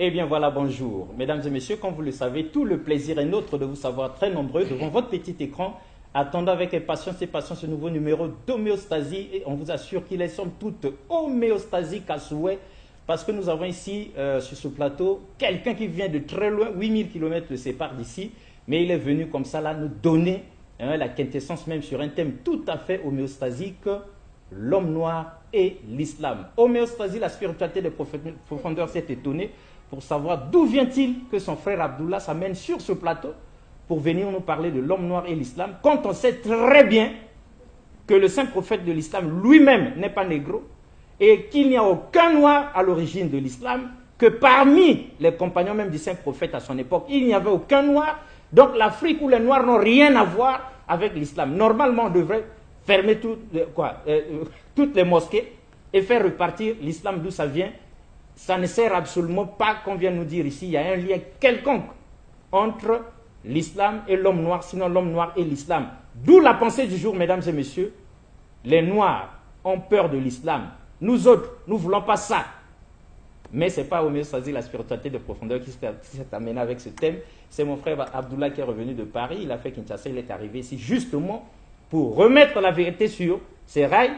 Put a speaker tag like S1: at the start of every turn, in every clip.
S1: Eh bien voilà, bonjour. Mesdames et messieurs, comme vous le savez, tout le plaisir est nôtre de vous savoir très nombreux devant votre petit écran, attendant avec impatience et patience ce nouveau numéro d'homéostasie. Et on vous assure qu'il est somme toute homéostasique à souhait, parce que nous avons ici, sur ce plateau, quelqu'un qui vient de très loin, 8000 km le sépare d'ici, mais il est venu comme ça là nous donner la quintessence même sur un thème tout à fait homéostasique, l'homme noir et l'islam. Homéostasie, la spiritualité des profondeurs s'est étonnée pour savoir d'où vient-il que son frère Abdullah s'amène sur ce plateau pour venir nous parler de l'homme noir et l'islam, quand on sait très bien que le saint prophète de l'islam lui-même n'est pas négro et qu'il n'y a aucun noir à l'origine de l'islam, que parmi les compagnons même du saint prophète à son époque, il n'y avait aucun noir. Donc l'Afrique où les noirs n'ont rien à voir avec l'islam. Normalement, on devrait fermer toutes les mosquées et faire repartir l'islam d'où ça vient. Ça ne sert absolument pas qu'on vienne nous dire ici, il y a un lien quelconque entre l'islam et l'homme noir, sinon l'homme noir et l'islam. D'où la pensée du jour, mesdames et messieurs. Les noirs ont peur de l'islam. Nous autres, nous ne voulons pas ça. Mais ce n'est pas homéostasie, la spiritualité de profondeur qui s'est amenée avec ce thème. C'est mon frère Abdullah qui est revenu de Paris. Il a fait Kinshasa, il est arrivé ici justement pour remettre la vérité sur ses rails,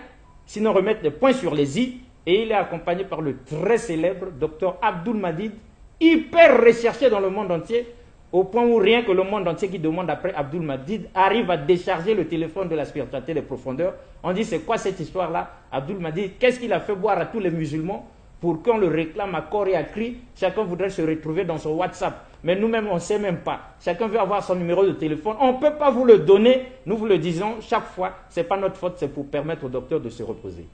S1: sinon remettre les points sur les i. Et il est accompagné par le très célèbre docteur Abdul Madid, hyper recherché dans le monde entier, au point où rien que le monde entier qui demande après Abdul Madid arrive à décharger le téléphone de la spiritualité des profondeurs. On dit, c'est quoi cette histoire-là? Abdul Madid, qu'est-ce qu'il a fait boire à tous les musulmans pour qu'on le réclame à corps et à cri? Chacun voudrait se retrouver dans son WhatsApp. Mais nous-mêmes, on ne sait même pas. Chacun veut avoir son numéro de téléphone. On ne peut pas vous le donner. Nous vous le disons chaque fois. Ce n'est pas notre faute, c'est pour permettre au docteur de se reposer.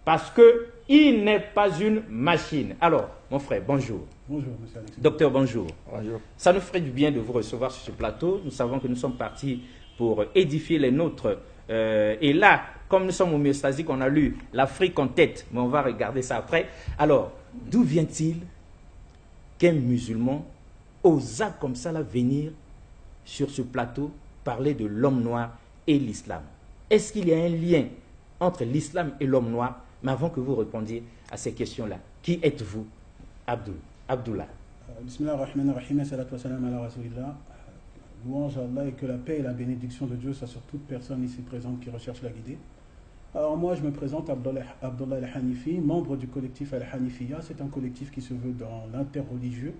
S1: Parce qu'il n'est pas une machine. Alors, mon frère, bonjour.
S2: Bonjour, monsieur Alexis.
S1: Docteur, bonjour.
S3: Bonjour.
S1: Ça nous ferait du bien de vous recevoir sur ce plateau. Nous savons que nous sommes partis pour édifier les nôtres. Et là, comme nous sommes homéostasiques, on a lu l'Afrique en tête, mais on va regarder ça après. Alors, d'où vient-il qu'un musulman osa comme ça là venir sur ce plateau parler de l'homme noir et l'islam? Est-ce qu'il y a un lien entre l'islam et l'homme noir? Mais avant que vous répondiez à ces questions-là, qui êtes-vous, Abdullah?
S2: Bismillah ar-Rahman ar-Rahim, salatu wa salam ala rasulillah. Louange à Allah et que la paix et la bénédiction de Dieu soient sur toute personne ici présente qui recherche la guidée. Alors moi, je me présente Abdullah al-Hanifi, membre du collectif Al-Hanifiya. C'est un collectif qui se veut dans l'interreligieux.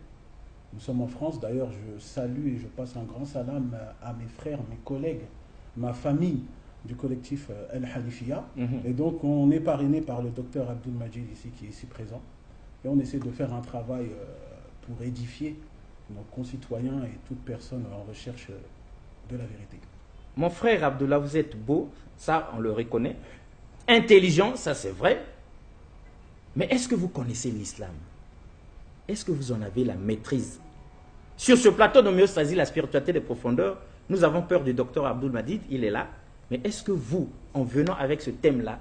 S2: Nous sommes en France, d'ailleurs je salue et je passe un grand salam à mes frères, mes collègues, ma famille du collectif Al-Hanifiya. Et donc on est parrainé par le docteur Abdul Majid ici, qui est ici présent. Et on essaie de faire un travail pour édifier nos concitoyens et toute personne en recherche de la vérité.
S1: Mon frère Abdullah, vous êtes beau, ça on le reconnaît. Intelligent, ça c'est vrai. Mais est-ce que vous connaissez l'islam? Est-ce que vous en avez la maîtrise? Sur ce plateau d'homéostasie, la spiritualité des profondeurs, nous avons peur du docteur Abdul Majid, il est là. Mais est-ce que vous, en venant avec ce thème-là,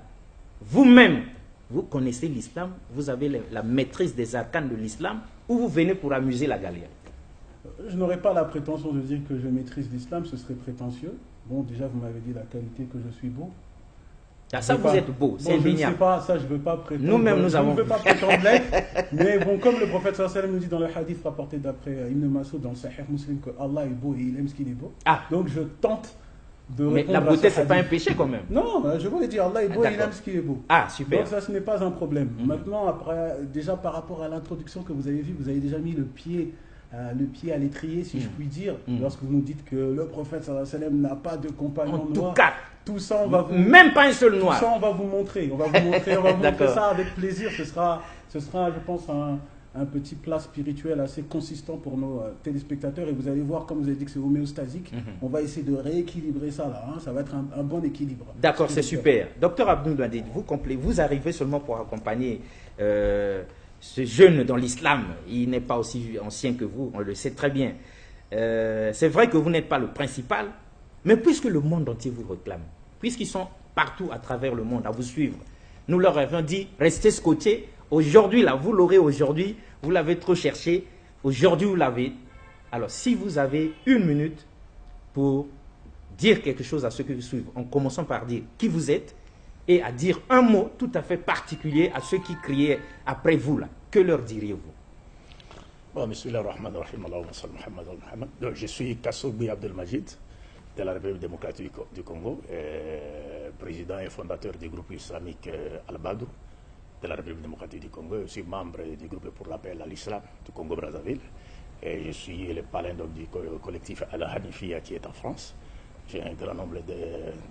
S1: vous-même, vous connaissez l'islam? Vous avez la maîtrise des arcanes de l'islam? Ou vous venez pour amuser la galerie?
S2: Je n'aurais pas la prétention de dire que je maîtrise l'islam, ce serait prétentieux. Bon, déjà, vous m'avez dit la qualité que je suis beau.
S1: Ah, ça, vous êtes beau, c'est
S2: indéniable. Je ne sais pas, ça, je ne veux pas prétendre.
S1: Nous-mêmes, nous avons.
S2: Je ne veux pas prétendre l'être. Mais bon, comme le prophète sallallahu alayhi wa sallam nous dit dans le hadith rapporté d'après Ibn Mas'ud dans le Sahih Muslim que Allah est beau et il aime ce qu'il est beau.
S1: Ah.
S2: Donc, je tente de
S1: mais la beauté, ce n'est pas un péché quand même.
S2: Non, je voulais dire Allah est beau et il aime ce qui est beau.
S1: Ah, super.
S2: Donc, ça, ce n'est pas un problème. Maintenant, après, déjà par rapport à l'introduction que vous avez vue, vous avez déjà mis le pied à l'étrier, si je puis dire, lorsque vous nous dites que le prophète sallallahu alayhi wa sallam n'a pas de compagnon noir. Tout ça, on va vous...
S1: Même pas un seul noir.
S2: Tout ça, on va vous montrer. On va vous montrer ça avec plaisir. Ce sera, je pense, un petit plat spirituel assez consistant pour nos téléspectateurs. Et vous allez voir, comme vous avez dit que c'est homéostasique, on va essayer de rééquilibrer ça là. Hein. Ça va être un bon équilibre.
S1: D'accord, c'est super. Docteur Abdul Majid, vous arrivez seulement pour accompagner ce jeune dans l'islam. Il n'est pas aussi ancien que vous, on le sait très bien. C'est vrai que vous n'êtes pas le principal. Mais puisque le monde entier vous réclame, puisqu'ils sont partout à travers le monde à vous suivre, nous leur avons dit, restez scotchés. Aujourd'hui, là, vous l'aurez aujourd'hui, vous l'avez trop cherché, aujourd'hui, vous l'avez. Alors, si vous avez une minute pour dire quelque chose à ceux qui vous suivent, en commençant par dire qui vous êtes, et à dire un mot tout à fait particulier à ceux qui criaient après vous, là, que leur diriez-vous?
S3: Bon, Bismillahirrahmanirrahim, Allahumma salli Muhammad wa Muhammad. Donc, je suis Kassougui Abdelmajid de la République démocratique du Congo, président et fondateur du groupe islamique Al-Badr de la République démocratique du Congo. Je suis membre du groupe pour l'appel à l'islam du Congo-Brazzaville. Et je suis le parrain du collectif Al-Hanifia qui est en France. J'ai un grand nombre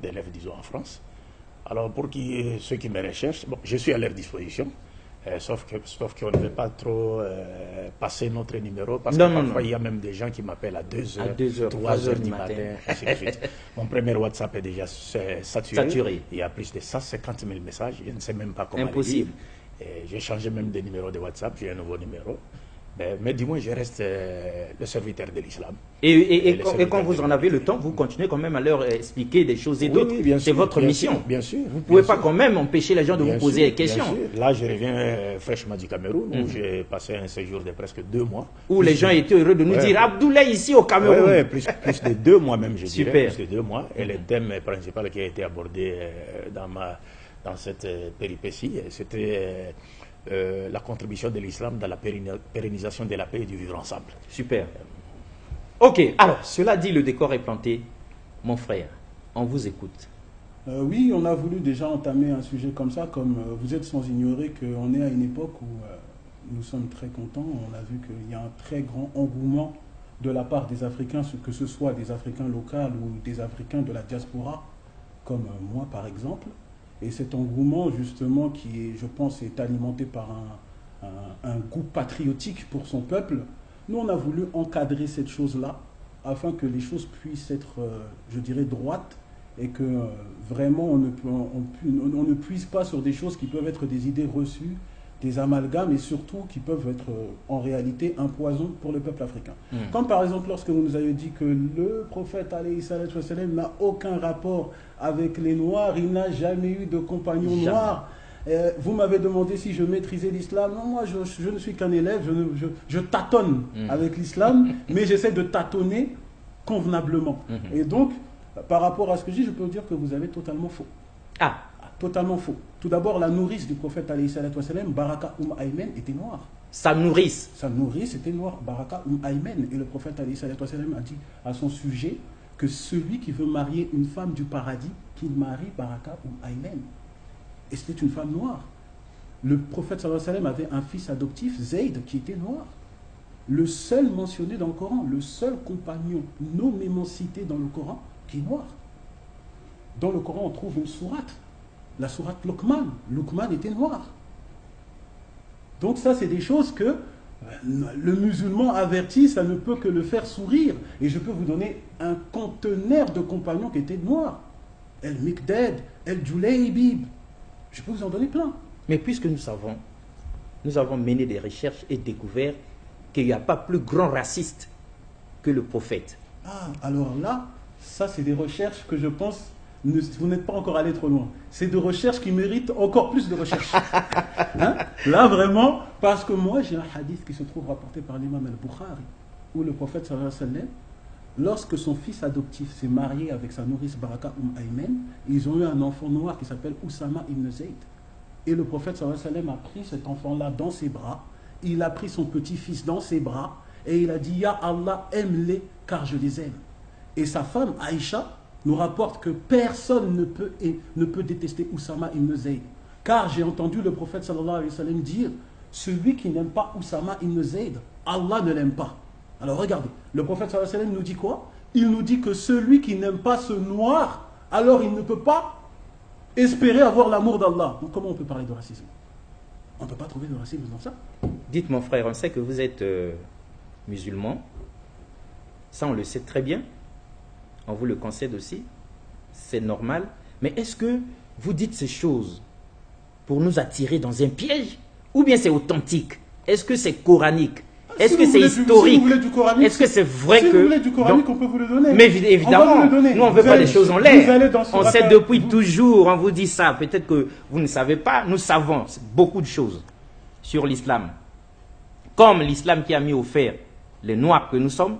S3: d'élèves, disons, en France. Alors, pour ceux qui me recherchent, bon, je suis à leur disposition. Sauf qu'on ne veut pas trop passer notre numéro parce que parfois il y a même des gens qui m'appellent à 2h, 3h du matin, ainsi de suite. Mon premier WhatsApp est déjà saturé. Il y a plus de 150 000 messages, je ne sais même pas comment.
S1: Impossible.
S3: J'ai changé même de numéro de WhatsApp, j'ai un nouveau numéro. Mais du moins, je reste le serviteur de l'islam.
S1: Et quand vous en avez le temps, vous continuez quand même à leur expliquer des choses et d'autres. Oui, c'est votre mission.
S3: Bien sûr.
S1: Vous ne pouvez pas quand même empêcher les gens de vous poser des questions.
S3: Bien sûr. Là, je reviens fraîchement du Cameroun, où j'ai passé un séjour de presque 2 mois.
S1: Où les gens étaient heureux de nous dire Abdoulaye ici au Cameroun.
S3: Oui, plus de 2 mois même, je
S1: Super.
S3: dirais. Plus de 2 mois. Et le thème principal qui a été abordé dans cette péripétie, c'était la contribution de l'islam dans la pérennisation de la paix et du vivre ensemble.
S1: Super. Ok, alors, cela dit, le décor est planté. Mon frère, on vous écoute.
S2: Oui, on a voulu déjà entamer un sujet comme ça, comme vous êtes sans ignorer qu'on est à une époque où nous sommes très contents. On a vu qu'il y a un très grand engouement de la part des Africains, que ce soit des Africains locaux ou des Africains de la diaspora, comme moi par exemple. Et cet engouement, justement, qui, est, je pense, est alimenté par un goût patriotique pour son peuple, nous, on a voulu encadrer cette chose-là afin que les choses puissent être, je dirais, droites et que vraiment on ne puise pas sur des choses qui peuvent être des idées reçues, des amalgames et surtout qui peuvent être en réalité un poison pour le peuple africain. Comme par exemple lorsque vous nous avez dit que le prophète alayhi salatu wa salam n'a aucun rapport avec les Noirs, il n'a jamais eu de compagnon noir. Vous m'avez demandé si je maîtrisais l'islam. Non, moi je ne suis qu'un élève, je tâtonne avec l'islam, mais j'essaie de tâtonner convenablement. Et donc, par rapport à ce que je dis, je peux vous dire que vous avez totalement faux.
S1: Ah,
S2: totalement faux. Tout d'abord, la nourrice du prophète alayhi salatu wa salam, Baraka Aymen, était noire.
S1: Sa nourrice.
S2: Sa nourrice était noire, Baraka Aymen. Et le prophète alayhi salatu wa salam a dit à son sujet que celui qui veut marier une femme du paradis, qu'il marie Baraka Aymen. Et c'était une femme noire. Le prophète sallallahu alayhi wa sallam avait un fils adoptif, Zayd, qui était noir. Le seul mentionné dans le Coran, le seul compagnon nommément cité dans le Coran, qui est noir. Dans le Coran, on trouve une sourate. La sourate Luqman. Luqman était noir. Donc ça, c'est des choses que le musulman averti, ça ne peut que le faire sourire. Et je peux vous donner un conteneur de compagnons qui étaient noirs. El-Miqdad, El-Julaybib. Je peux vous en donner plein.
S1: Mais puisque nous avons mené des recherches et découvert qu'il n'y a pas plus grand raciste que le prophète.
S2: Ah, alors là, ça c'est des recherches que je pense... Vous n'êtes pas encore allé trop loin. C'est des recherches qui méritent encore plus de recherches. Hein? Là, vraiment, parce que moi, j'ai un hadith qui se trouve rapporté par l'imam al-Bukhari, où le prophète, sallallahu alayhi wa sallam, lorsque son fils adoptif s'est marié avec sa nourrice Baraka Aymen, ils ont eu un enfant noir qui s'appelle Oussama ibn Zayd. Et le prophète, sallallahu alayhi wa sallam, a pris cet enfant-là dans ses bras, il a pris son petit-fils dans ses bras, et il a dit, Ya Allah, aime-les, car je les aime. Et sa femme, Aïcha, nous rapporte que personne ne peut détester Oussama ibn Zayd. Car j'ai entendu le prophète sallallahu alayhi wa sallam dire, celui qui n'aime pas Oussama ibn Zayd, Allah ne l'aime pas. Alors regardez, le prophète sallallahu alayhi wa sallam nous dit quoi? Il nous dit que celui qui n'aime pas ce noir, alors il ne peut pas espérer avoir l'amour d'Allah. Donc comment on peut parler de racisme? On ne peut pas trouver de racisme dans ça.
S1: Dites mon frère, on sait que vous êtes musulman. Ça on le sait très bien. On vous le concède aussi, c'est normal. Mais est-ce que vous dites ces choses pour nous attirer dans un piège? Ou bien c'est authentique? Est-ce que c'est coranique? Est-ce que c'est historique? Est-ce que c'est vrai que...
S2: Si vous voulez du coranique, on peut vous le donner.
S1: Mais évidemment, nous on ne veut pas des choses en l'air. On sait depuis toujours, on vous dit ça. Peut-être que vous ne savez pas, nous savons beaucoup de choses sur l'islam. Comme l'islam qui a mis au fer les noirs que nous sommes,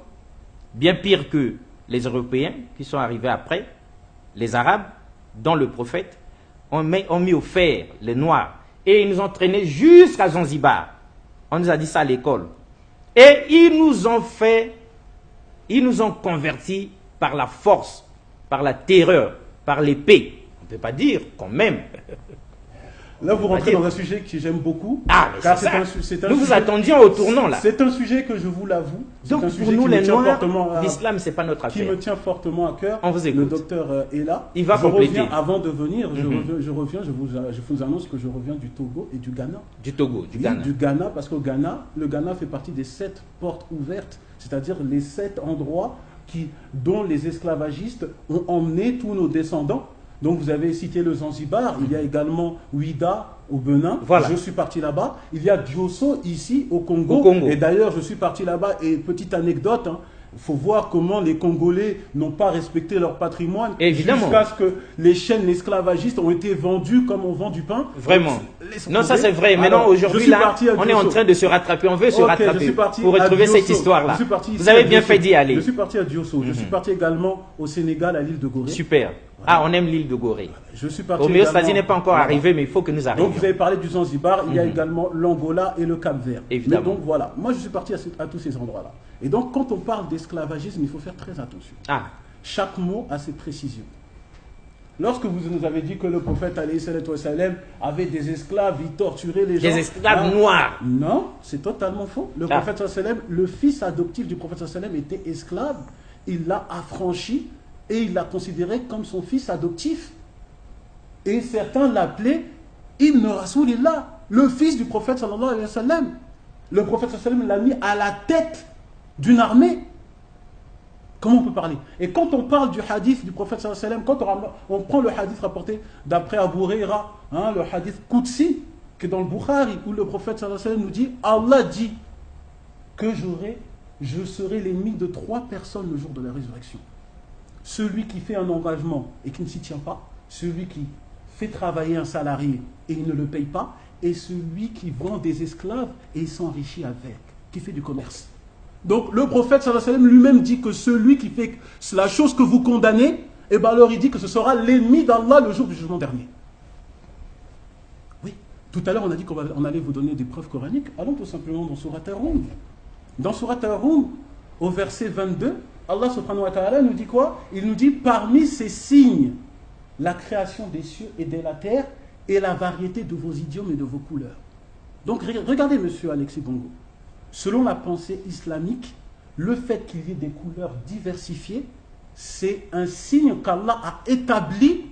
S1: bien pire que les Européens qui sont arrivés après, les Arabes, dont le prophète, ont mis au fer les Noirs. Et ils nous ont traînés jusqu'à Zanzibar. On nous a dit ça à l'école. Et ils nous ont convertis par la force, par la terreur, par l'épée. On ne peut pas dire quand même.
S2: Là, vous rentrez dans un sujet que j'aime beaucoup.
S1: Ah, mais
S2: car
S1: c'est ça.
S2: c'est un
S1: Nous
S2: sujet,
S1: vous attendions au tournant, là.
S2: C'est un sujet que je vous l'avoue.
S1: Donc,
S2: un sujet
S1: pour nous,
S2: qui me
S1: les
S2: tient
S1: Noirs,
S2: fortement
S1: l'islam, ce n'est pas notre
S2: qui
S1: affaire.
S2: me tient fortement à cœur.
S1: On vous écoute.
S2: Le docteur est là.
S1: Il va
S2: je
S1: compléter.
S2: reviens, avant de venir, je vous annonce que je reviens du Togo et du Ghana.
S1: Du Togo, du
S2: Oui,
S1: Ghana.
S2: du Ghana, parce que le Ghana fait partie des 7 portes ouvertes, c'est-à-dire les 7 endroits dont les esclavagistes ont emmené tous nos descendants. Donc vous avez cité le Zanzibar, il y a également Ouida au Benin,
S1: Voilà.
S2: Je suis parti là-bas. Il y a Diosso ici au Congo. Et d'ailleurs je suis parti là-bas, et petite anecdote, il faut voir comment les Congolais n'ont pas respecté leur patrimoine.
S1: Évidemment.
S2: Jusqu'à ce que les chaînes esclavagistes ont été vendues comme on vend du pain.
S1: Vraiment. Non, ça c'est vrai. Maintenant, aujourd'hui, là, on est en train de se rattraper. On veut se rattraper pour retrouver cette histoire-là. Vous avez bien fait d'y aller.
S2: Je suis parti à Diosso. Je suis parti également au Sénégal, à l'île de Gorée.
S1: Super. Ah, on aime l'île de Gorée.
S2: Je suis parti.
S1: Homéostasie n'est pas encore arrivé, mais il faut que nous arrivions.
S2: Donc vous avez parlé du Zanzibar, il y a également l'Angola et le Cap-Vert.
S1: Évidemment.
S2: Mais donc voilà, moi je suis parti à tous ces endroits-là. Et donc quand on parle d'esclavagisme, il faut faire très attention.
S1: Ah.
S2: Chaque mot a ses précisions. Lorsque vous nous avez dit que le prophète alayhi salatu wassalam avait des esclaves, il torturait les gens.
S1: Des esclaves noirs.
S2: Non, c'est totalement faux. Le prophète sallallahu alayhi wa sallam, le fils adoptif du prophète sallallahu alayhi wa sallam était esclave. Il l'a affranchi et il l'a considéré comme son fils adoptif. Et certains l'appelaient Ibn Rasoulillah, le fils du prophète sallallahu alayhi wa sallam. Le prophète sallallahu alayhi wa sallam l'a mis à la tête d'une armée. Comment on peut parler? Et quand on parle du hadith du prophète sallallahu alayhi wa sallam, quand on prend le hadith rapporté d'après Abu Huraira, le hadith Qudsi, qui est dans le Bukhari, où le prophète sallallahu alayhi wa sallam nous dit, Allah dit que je serai l'ennemi de 3 personnes le jour de la résurrection. Celui qui fait un engagement et qui ne s'y tient pas, celui qui fait travailler un salarié et il ne le paye pas, et celui qui vend des esclaves et s'enrichit avec, qui fait du commerce. Donc le prophète sallallahu alayhi wa sallam lui-même dit que celui qui fait la chose que vous condamnez, et bien alors il dit que ce sera l'ennemi d'Allah le jour du jugement dernier. Oui, tout à l'heure on a dit qu'on allait vous donner des preuves coraniques. Allons tout simplement dans Surat Ar-Rum. Dans Surat Ar-Rum, au verset 22, Allah subhanahu wa ta'ala nous dit quoi? Il nous dit parmi ces signes, la création des cieux et de la terre et la variété de vos idiomes et de vos couleurs. Donc regardez monsieur Alexis Bongo. Selon la pensée islamique, le fait qu'il y ait des couleurs diversifiées, c'est un signe qu'Allah a établi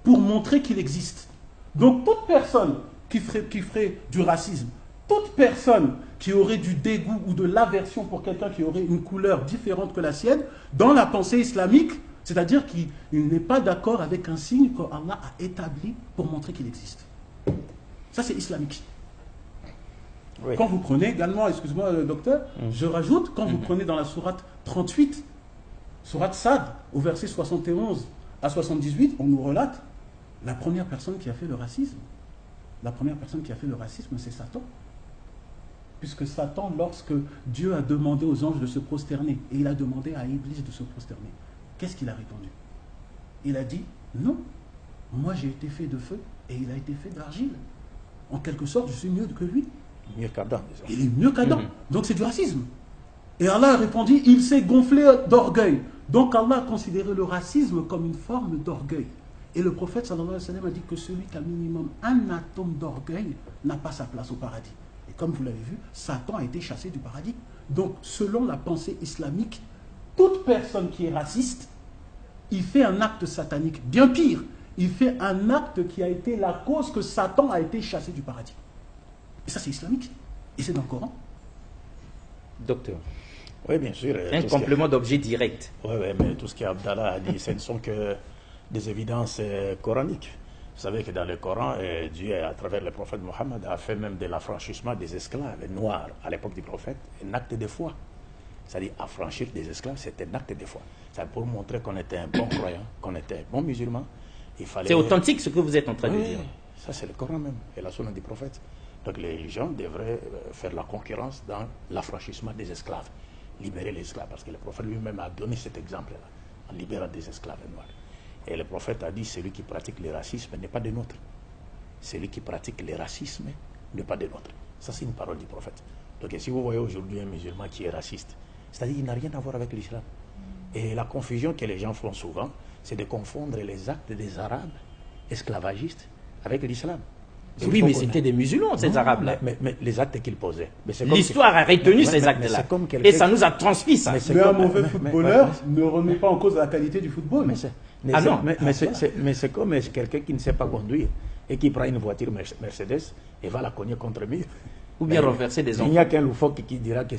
S2: pour montrer qu'il existe. Donc toute personne qui ferait du racisme, toute personne qui aurait du dégoût ou de l'aversion pour quelqu'un qui aurait une couleur différente que la sienne, dans la pensée islamique, c'est-à-dire qu'il n'est pas d'accord avec un signe qu'Allah a établi pour montrer qu'il existe. Ça c'est islamique. Oui. Quand vous prenez également, excuse-moi le docteur, je rajoute, quand vous prenez dans la sourate 38, sourate Sad, au verset 71 à 78, on nous relate la première personne qui a fait le racisme. La première personne qui a fait le racisme, c'est Satan. Puisque Satan, lorsque Dieu a demandé aux anges de se prosterner, et il a demandé à Iblis de se prosterner, qu'est-ce qu'il a répondu? Il a dit, non, moi j'ai été fait de feu, et il a été fait d'argile. En quelque sorte, je suis mieux que lui.
S3: Mieux qu'Adam.
S2: Il est mieux qu'Adam. Donc c'est du racisme. Et Allah a répondu, il s'est gonflé d'orgueil. Donc Allah a considéré le racisme comme une forme d'orgueil. Et le prophète sallallahu alayhi wa sallam a dit que celui qui a minimum un atome d'orgueil n'a pas sa place au paradis. Et comme vous l'avez vu, Satan a été chassé du paradis. Donc selon la pensée islamique, toute personne qui est raciste, il fait un acte satanique. Bien pire, il fait un acte qui a été la cause que Satan a été chassé du paradis. Et ça, c'est islamique. Et c'est dans le Coran.
S1: Docteur.
S3: Oui, bien sûr.
S1: Un complément d'objet direct.
S3: Oui, mais tout ce qu'Abdallah a dit, ce ne sont que des évidences coraniques. Vous savez que dans le Coran, Dieu, à travers le prophète Mohammed, a fait même de l'affranchissement des esclaves noirs à l'époque du prophète un acte de foi. C'est-à-dire, affranchir des esclaves, c'est un acte de foi. C'est pour montrer qu'on était un bon croyant, qu'on était un bon musulman. C'est
S1: authentique ce que vous êtes en train de dire.
S3: Ça, c'est le Coran même, et la sunna du prophète. Donc les gens devraient faire la concurrence dans l'affranchissement des esclaves, libérer les esclaves, parce que le prophète lui-même a donné cet exemple-là, en libérant des esclaves noirs. Et le prophète a dit, celui qui pratique le racisme n'est pas des nôtres. Celui qui pratique le racisme n'est pas des nôtres. Ça, c'est une parole du prophète. Donc si vous voyez aujourd'hui un musulman qui est raciste, c'est-à-dire qu'il n'a rien à voir avec l'islam. Et la confusion que les gens font souvent, c'est de confondre les actes des Arabes esclavagistes avec l'islam.
S1: Oui, mais c'était des musulmans, ces Arabes-là.
S3: Mais les actes qu'ils posaient.
S1: L'histoire a retenu ces actes-là. Et ça nous a transmis ça.
S2: Mais un mauvais footballeur ne remet pas en cause la qualité du football.
S3: Mais c'est comme quelqu'un qui ne sait pas conduire et qui prend une voiture Mercedes et va la cogner contre le mur.
S1: Ou bien renverser des enfants.
S3: Il n'y a qu'un loufoque qui dira que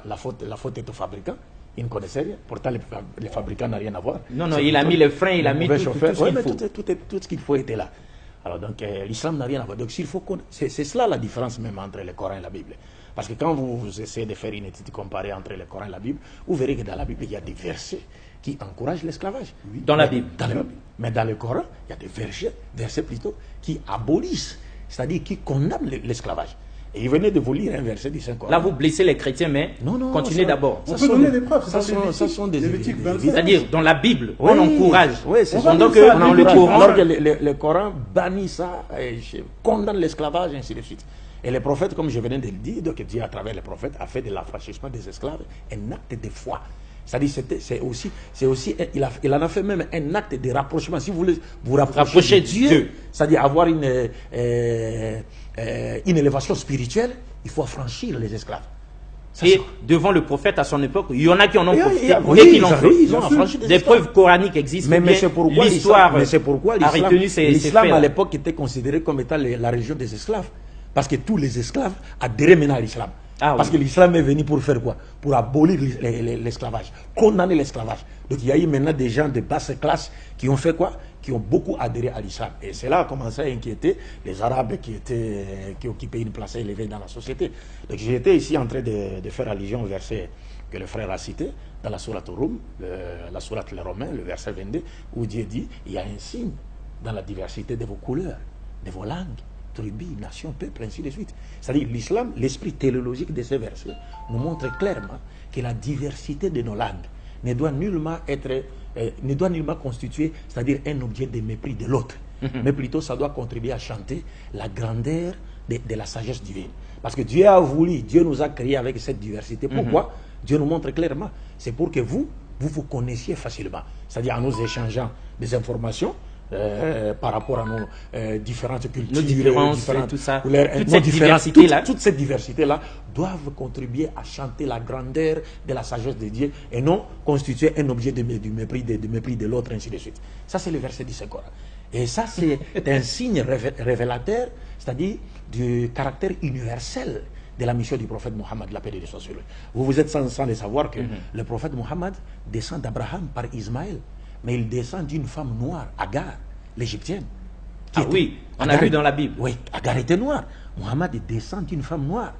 S3: la faute est au fabricant. Il ne connaissait rien. Pourtant, les fabricants n'ont rien à voir.
S1: Non, il a mis les freins, il a mis tout ce qu'il faut.
S3: Tout ce qu'il faut était là. Alors donc, l'islam n'a rien à voir. Donc, c'est cela la différence même entre le Coran et la Bible. Parce que quand vous essayez de faire une étude comparée entre le Coran et la Bible, vous verrez que dans la Bible, il y a des versets qui encouragent l'esclavage.
S1: Oui. Dans la Bible.
S3: Mais dans le Coran, il y a des versets plutôt qui abolissent, c'est-à-dire qui condamnent l'esclavage. Et il venait de vous lire un verset du Saint-Coran.
S1: Là, vous blessez les chrétiens, mais continuez d'abord.
S2: On peut donner des preuves.
S3: Ça sont des
S1: c'est-à-dire, dans la Bible, on encourage.
S3: Oui, c'est
S1: pendant que dans le Coran...
S3: Alors que le Coran bannit ça, condamne l'esclavage, et ainsi de suite. Et les prophètes, comme je venais de le dire, donc Dieu, à travers les prophètes, a fait de l'affranchissement des esclaves un acte de foi. C'est-à-dire, il en a fait même un acte de rapprochement. Si vous voulez vous rapprocher de Dieu, c'est-à-dire avoir une élévation spirituelle, il faut affranchir les esclaves.
S1: Et devant le prophète à son époque, il y en a qui en ont profité.
S3: Ils ont affranchi
S1: des preuves coraniques existent.
S3: Mais c'est pourquoi l'histoire
S1: a retenu ces faits.
S3: L'islam à l'époque était considéré comme étant la religion des esclaves. Parce que tous les esclaves adhéraient maintenant à l'islam. Parce que l'islam est venu pour faire quoi? Pour abolir l'esclavage, condamner l'esclavage. Donc il y a eu maintenant des gens de basse classe qui ont fait quoi? Qui ont beaucoup adhéré à l'islam. Et cela a commencé à inquiéter les Arabes qui occupaient une place élevée dans la société. Donc j'étais ici en train de faire allusion au verset que le frère a cité dans la sourate Rum, la sourate les Romains, le verset 22, où Dieu dit, il y a un signe dans la diversité de vos couleurs, de vos langues, tribus, nations, peuples, ainsi de suite. C'est-à-dire l'islam, l'esprit théologique de ces versets nous montre clairement que la diversité de nos langues ne doit nullement constituer, c'est-à-dire un objet de mépris de l'autre. Mais plutôt ça doit contribuer à chanter la grandeur de la sagesse divine. Parce que Dieu a voulu, Dieu nous a créés avec cette diversité. Pourquoi? Dieu nous montre clairement, c'est pour que vous connaissiez facilement. C'est-à-dire en nous échangeant des informations, par rapport à nos différentes cultures,
S1: nos différences, tout ça,
S3: toute cette diversité-là doivent contribuer à chanter la grandeur de la sagesse de Dieu et non constituer un objet du mépris de l'autre, ainsi de suite. Ça, c'est le verset du Saint-Coran. Et ça, c'est un signe révélateur, c'est-à-dire du caractère universel de la mission du prophète Mohammed, la paix de Dieu soit sur lui. Vous êtes sans le savoir que le prophète Mohammed descend d'Abraham par Ismaël. Mais il descend d'une femme noire, Agar, l'égyptienne.
S1: Oui, on a vu dans la Bible.
S3: Oui, Agar était noire. Mohammed descend d'une femme noire.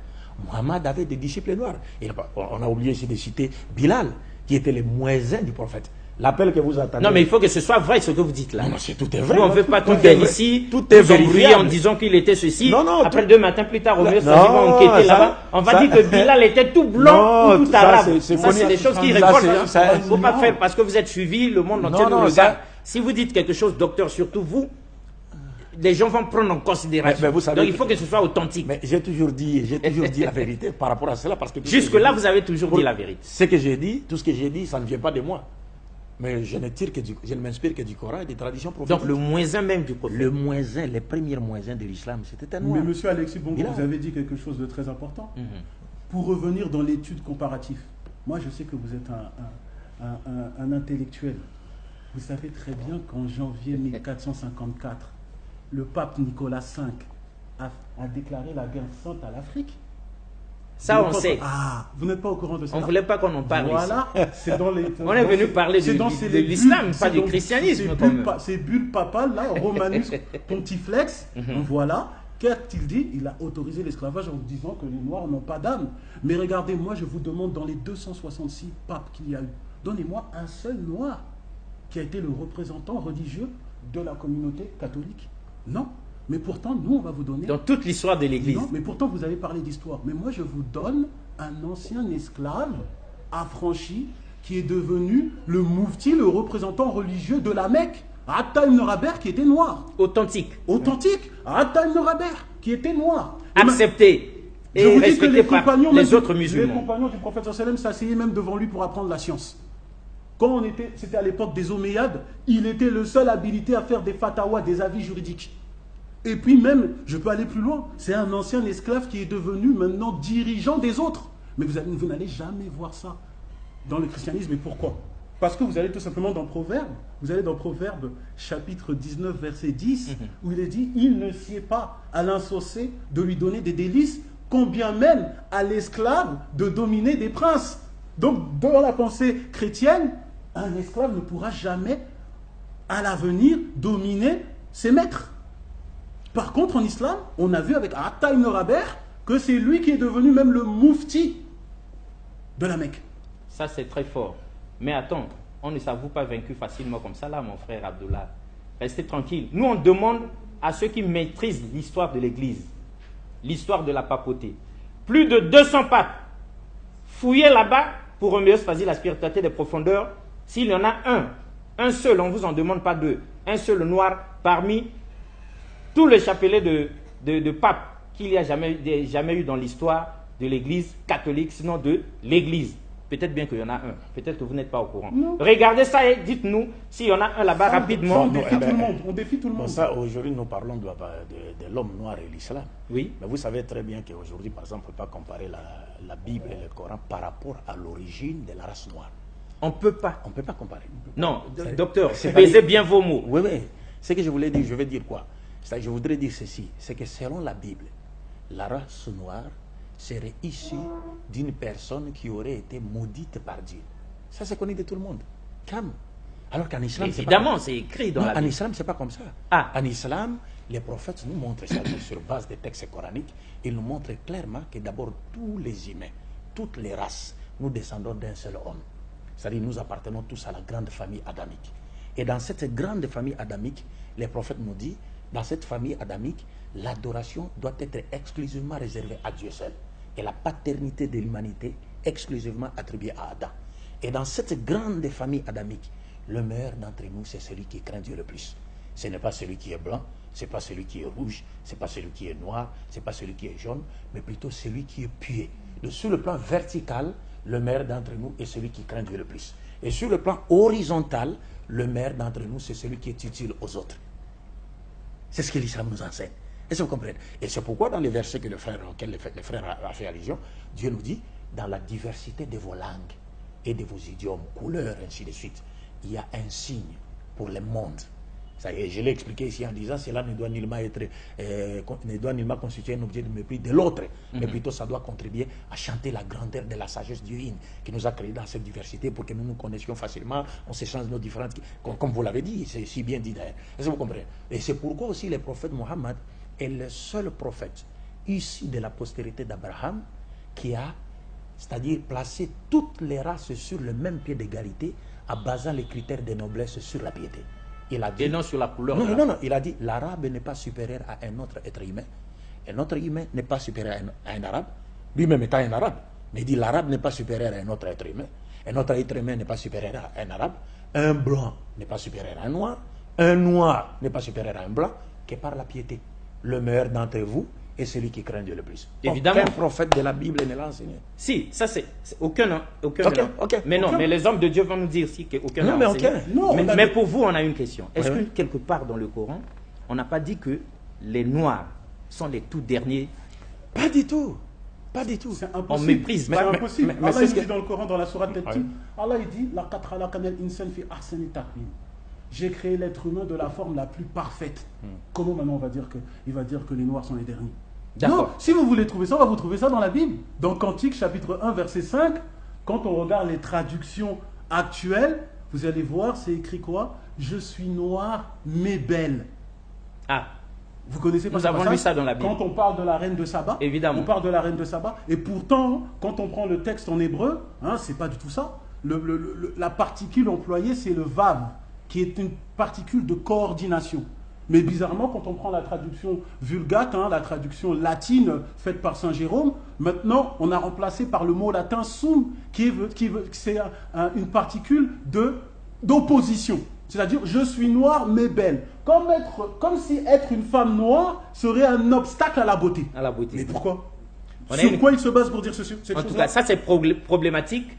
S3: Mohammed avait des disciples noirs. Et on a oublié aussi de citer Bilal, qui était le muezzin du prophète. L'appel que vous attendez.
S1: Non, mais il faut que ce soit vrai ce que vous dites là.
S3: Non, tout est vrai.
S1: Nous, on ne veut pas tout ici,
S3: tout est vérifié
S1: en disant qu'il était ceci.
S3: Non,
S1: après 2 matins plus tard, on va enquêter là-bas. On va dire que Bilal était tout blanc ou tout arabe. Ça, c'est des choses qui révoltent. Il ne faut pas faire parce que vous êtes suivi, le monde entier nous regarde. Si vous dites quelque chose, docteur, surtout vous, les gens vont prendre en considération.
S3: Mais vous savez,
S1: donc il faut que ce soit authentique.
S3: Mais j'ai toujours dit la vérité par rapport à cela.
S1: Jusque-là, vous avez toujours dit la vérité.
S3: Ce que j'ai dit, tout ce que j'ai dit, ça ne vient pas de moi. Mais je ne m'inspire que du Coran et des traditions prophétiques.
S1: Donc le muezzin même du prophète.
S3: Le muezzin, les premiers muezzins de l'islam, c'était un noir.
S2: Mais monsieur Alexis Bongo, vous avez dit quelque chose de très important. Pour revenir dans l'étude comparative, moi je sais que vous êtes un intellectuel. Vous savez très bien qu'en janvier 1454, le pape Nicolas V a déclaré la guerre sainte à l'Afrique.
S1: Ça, on sait.
S2: Vous n'êtes pas au courant de ça?
S1: On ne voulait pas qu'on en parle.
S2: Voilà, c'est dans les.
S1: On est venu parler de l'islam, pas du christianisme.
S2: Ces bulles papales là, Romanus Pontiflex, voilà. Qu'a-t-il dit? Il a autorisé l'esclavage en disant que les Noirs n'ont pas d'âme. Mais regardez, moi je vous demande, dans les 266 papes qu'il y a eu, donnez-moi un seul Noir qui a été le représentant religieux de la communauté catholique. Non. Mais pourtant, nous, on va vous donner...
S1: Dans toute l'histoire de l'Église.
S2: Non, mais pourtant, vous avez parlé d'histoire. Mais moi, je vous donne un ancien esclave affranchi qui est devenu le moufti, le représentant religieux de la Mecque. Atta ibn Raber, qui était noir.
S1: Authentique.
S2: Authentique. Atta ibn Raber, qui était noir.
S1: Accepté. et
S2: Je vous dis que
S1: respecté
S2: les
S1: par
S2: compagnons,
S1: les
S2: même
S1: autres
S2: les
S1: musulmans.
S2: compagnons du prophète sallallahu alayhi wa sallam s'asseyaient même devant lui pour apprendre la science. Quand c'était à l'époque des Omeyyades, il était le seul habilité à faire des fatawas, des avis juridiques. Et puis même, je peux aller plus loin, c'est un ancien esclave qui est devenu maintenant dirigeant des autres. Mais vous n'allez jamais voir ça dans le christianisme. Et pourquoi? Parce que vous allez tout simplement dans Proverbe, vous allez dans Proverbe chapitre 19 verset 10, où il est dit, il ne sied pas à l'insensé de lui donner des délices, combien même à l'esclave de dominer des princes. Donc dans la pensée chrétienne, un esclave ne pourra jamais à l'avenir dominer ses maîtres. Par contre, en islam, on a vu avec Atta ibn Rabah que c'est lui qui est devenu même le mufti de la Mecque.
S1: Ça, c'est très fort. Mais attends, on ne s'avoue pas vaincu facilement comme ça, là, mon frère Abdullah. Restez tranquille. Nous, on demande à ceux qui maîtrisent l'histoire de l'Église, l'histoire de la papauté. Plus de 200 papes. Fouillez là-bas pour Roméo Spasi, la spiritualité des profondeurs. S'il y en a un seul, on ne vous en demande pas deux, un seul noir parmi tous les chapelets de papes qu'il n'y a jamais eu dans l'histoire de l'Église catholique, sinon de l'Église. Peut-être bien qu'il y en a un. Peut-être que vous n'êtes pas au courant. Non. Regardez ça et dites-nous s'il y en a un là-bas rapidement.
S2: On défie tout le monde. On défie tout le monde.
S3: Bon, ça, aujourd'hui, nous parlons de l'homme noir et l'islam.
S1: Oui.
S3: Mais vous savez très bien qu'aujourd'hui, par exemple, on ne peut pas comparer la Bible et le Coran par rapport à l'origine de la race noire.
S1: On ne peut pas.
S3: On ne peut pas comparer.
S1: Non, docteur, pesez bien vos mots.
S3: Oui, oui. Ce que je voulais dire, je vais dire quoi? Je voudrais dire ceci, c'est que selon la Bible, la race noire serait issue d'une personne qui aurait été maudite par Dieu. Ça, c'est connu de tout le monde. Calme. Alors qu'en islam,
S1: évidemment, c'est écrit dans la Bible.
S3: En islam, c'est pas comme ça.
S1: Ah.
S3: En islam, les prophètes nous montrent ça sur base des textes coraniques. Ils nous montrent clairement que d'abord, tous les humains, toutes les races, nous descendons d'un seul homme. C'est-à-dire, nous appartenons tous à la grande famille adamique. Et dans cette grande famille adamique, les prophètes nous disent, dans cette famille adamique, l'adoration doit être exclusivement réservée à Dieu seul. Et la paternité de l'humanité exclusivement attribuée à Adam. Et dans cette grande famille adamique, le meilleur d'entre nous, c'est celui qui craint Dieu le plus. Ce n'est pas celui qui est blanc, ce n'est pas celui qui est rouge, ce n'est pas celui qui est noir, ce n'est pas celui qui est jaune, mais plutôt celui qui est pieux. Sur le plan vertical, le meilleur d'entre nous est celui qui craint Dieu le plus. Et sur le plan horizontal, le meilleur d'entre nous, c'est celui qui est utile aux autres. C'est ce que l'islam nous enseigne. Est-ce que vous comprenez? Et c'est pourquoi dans les versets auxquels le frère a fait allusion, Dieu nous dit, dans la diversité de vos langues et de vos idiomes, couleurs, ainsi de suite, il y a un signe pour le monde. Ça y est, je l'ai expliqué ici en disant, cela ne doit nullement constituer un objet de mépris de l'autre, mais plutôt ça doit contribuer à chanter la grandeur de la sagesse divine qui nous a créés dans cette diversité pour que nous nous connaissions facilement, on s'échange nos différentes, comme vous l'avez dit, c'est si bien dit d'ailleurs. Est-ce que vous comprenez? Et c'est pourquoi aussi le prophète Mohammed est le seul prophète issu de la postérité d'Abraham qui a, c'est-à-dire placé toutes les races sur le même pied d'égalité en basant les critères de noblesse sur la piété. Il a dit,
S1: et non sur la couleur.
S3: Non, il a dit l'arabe n'est pas supérieur à un autre être humain. Un autre humain n'est pas supérieur à un arabe. Lui-même étant un arabe. Mais il dit l'arabe n'est pas supérieur à un autre être humain. Un autre être humain n'est pas supérieur à un arabe. Un blanc n'est pas supérieur à un noir. Un noir n'est pas supérieur à un blanc. Que par la piété. Le meilleur d'entre vous est celui qui craint Dieu le plus.
S1: Évidemment.
S3: Aucun prophète de la Bible ne l'a enseigné.
S1: Si, ça c'est aucun.
S3: Ok.
S1: Mais non, mais les hommes de Dieu vont nous dire si qu'aucun n'a enseigné. Mais pour vous, on a une question. Est-ce que quelque part dans le Coran, on n'a pas dit que les Noirs sont les tout derniers?
S3: Pas du tout. Pas du tout.
S2: C'est impossible.
S1: On méprise.
S2: C'est impossible. Allah
S3: c'est
S2: il
S3: ce que...
S2: dit dans le Coran, dans la sourate At-Tin, Allah il dit la j'ai créé l'être humain de la forme la plus parfaite. Comment maintenant il va dire que les Noirs sont les derniers? Non, si vous voulez trouver ça, on va vous trouver ça dans la Bible. Dans Cantique, chapitre 1, verset 5, quand on regarde les traductions actuelles, vous allez voir, c'est écrit quoi? Je suis noir, mais belle.
S1: Ah.
S2: Vous connaissez pas
S1: Nous avons lu ça dans la Bible.
S2: Quand on parle de la reine de Saba,
S1: évidemment.
S2: On parle de la reine de Saba, et pourtant, quand on prend le texte en hébreu, c'est pas du tout ça. La particule employée, c'est le vav, qui est une particule de coordination. Mais bizarrement, quand on prend la traduction vulgate, la traduction latine faite par Saint Jérôme, maintenant, on a remplacé par le mot latin sum, c'est une particule d'opposition. C'est-à-dire, je suis noir mais belle. Comme si être une femme noire serait un obstacle à la beauté.
S1: À la beauté.
S2: Mais pourquoi? Sur quoi il se base pour dire cette chose-là?
S1: En tout cas, ça c'est problématique.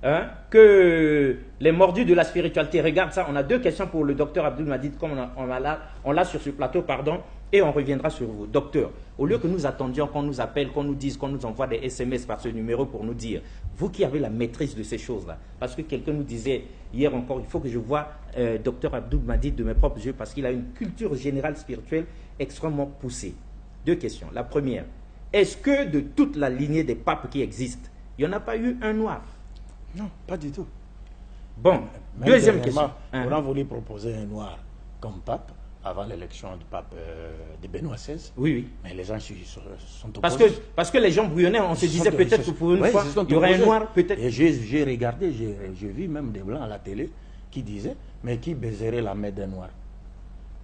S1: Hein, que les mordus de la spiritualité, regarde ça. On a 2 questions pour le docteur Abdul Majid, comme on l'a sur ce plateau, pardon, et on reviendra sur vous. Docteur, au lieu que nous attendions qu'on nous appelle, qu'on nous dise, qu'on nous envoie des SMS par ce numéro pour nous dire, vous qui avez la maîtrise de ces choses-là, parce que quelqu'un nous disait hier encore, il faut que je voie docteur Abdul Majid de mes propres yeux, parce qu'il a une culture générale spirituelle extrêmement poussée. 2 questions. La première, est-ce que de toute la lignée des papes qui existent, il n'y en a pas eu un noir?
S3: Non, pas du tout.
S1: Bon,
S3: Même
S1: deuxième question.
S3: On a voulu proposer un noir comme pape avant l'élection du pape de Benoît XVI.
S1: Oui, oui.
S3: Mais les gens sont opposés.
S1: Parce que les gens bouillonnaient, on se disait peut-être que pour une fois, il y aurait un noir, peut-être.
S3: Et j'ai regardé, j'ai vu même des blancs à la télé qui disaient, mais qui baiserait la main d'un noir,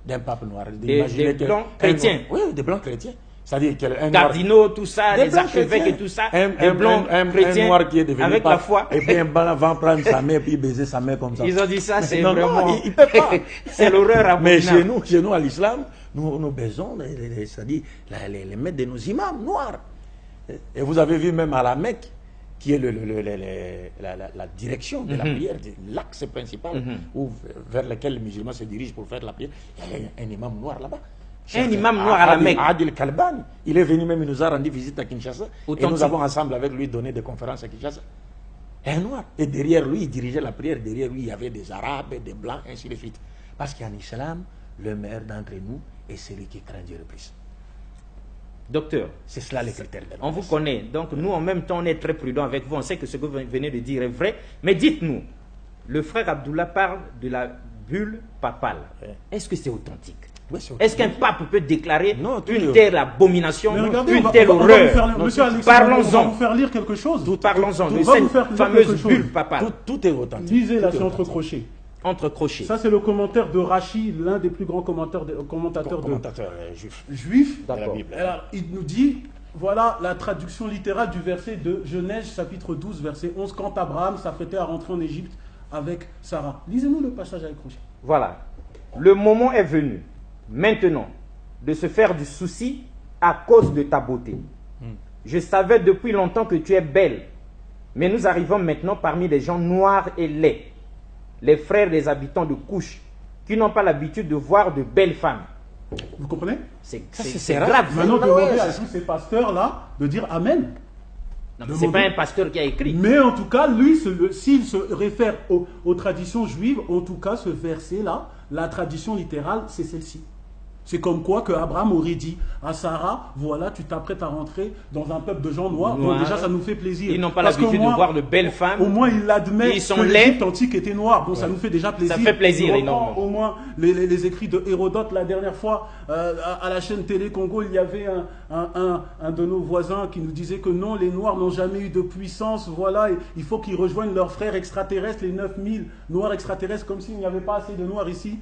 S3: d'un pape noir.
S1: Des blancs chrétiens.
S3: Oui, des blancs chrétiens. C'est-à-dire qu'un
S1: cardinaux, tout ça, les archevêques et tout ça, des blancs chrétiens,
S3: un noir qui est devenu
S1: avec
S3: pape,
S1: la foi.
S3: Et puis un blanc va prendre sa main et puis baiser sa main comme ça.
S1: Ils ont dit ça, c'est
S3: non,
S1: vraiment...
S3: Non, il peut pas.
S1: C'est l'horreur abominable.
S3: Mais chez nous à l'islam, nous baisons, c'est-à-dire les mains de nos imams noirs. Et vous avez vu même à la Mecque, qui est la direction de la prière, l'axe principal vers lequel les musulmans se dirigent pour faire la prière, il y a un imam noir là-bas.
S1: Un imam noir à la Mecque.
S3: Adil Kalban, il est venu même, il nous a rendu visite à Kinshasa.
S1: Authentique.
S3: Et nous avons ensemble avec lui donné des conférences à Kinshasa. Un noir. Et derrière lui, il dirigeait la prière. Derrière lui, il y avait des arabes, des blancs, ainsi de suite. Parce qu'en islam, le meilleur d'entre nous est celui qui craint Dieu le plus.
S1: Docteur,
S3: c'est cela les critères de
S1: on vous connaît. Donc nous, en même temps, on est très prudents avec vous. On sait que ce que vous venez de dire est vrai. Mais dites-nous, le frère Abdullah parle de la bulle papale. Est-ce que c'est authentique?
S3: Oui,
S1: est-ce qu'un pape peut déclarer
S3: une
S1: telle abomination,
S2: regardez,
S1: une telle horreur?
S2: Monsieur Alexis,
S1: parlons-en.
S2: On va vous faire lire quelque chose.
S1: Parlons-en de cette fameuse bulle papale.
S3: Tout est authentique.
S2: Lisez-la, c'est entre crochets.
S1: Entre crochets.
S2: Ça, c'est le commentaire de Rachid, l'un des plus grands commentateurs juifs.
S1: D'accord.
S2: Alors, il nous dit, voilà la traduction littérale du verset de Genèse, chapitre 12, verset 11, quand Abraham s'apprêtait à rentrer en Égypte avec Sarah. Lisez-nous le passage avec crochet.
S1: Voilà. Le moment est venu, maintenant, de se faire du souci à cause de ta beauté. Je savais depuis longtemps que tu es belle, mais nous arrivons maintenant parmi les gens noirs et laids, les frères des habitants de Couche, qui n'ont pas l'habitude de voir de belles femmes.
S2: Vous comprenez?
S1: C'est grave.
S2: Maintenant, demandez à tous ces pasteurs-là de dire Amen.
S1: Ce n'est pas un pasteur qui a écrit.
S2: Mais en tout cas, lui, s'il se réfère aux traditions juives, en tout cas, ce verset-là, la tradition littérale, c'est celle-ci. C'est comme quoi que Abraham aurait dit à Sarah, voilà, tu t'apprêtes à rentrer dans un peuple de gens noirs. Donc déjà, ça nous fait plaisir.
S1: Ils n'ont pas l'habitude de voir de belles femmes.
S2: Au moins, il admet que l'Égypte antique était noire. Donc ça nous fait déjà plaisir.
S1: Ça fait plaisir énormément.
S2: Au moins, les écrits de Hérodote, la dernière fois, à la chaîne Télé Congo, il y avait un de nos voisins qui nous disait que non, les Noirs n'ont jamais eu de puissance. Voilà, il faut qu'ils rejoignent leurs frères extraterrestres, les 9000 Noirs extraterrestres, comme s'il n'y avait pas assez de Noirs ici.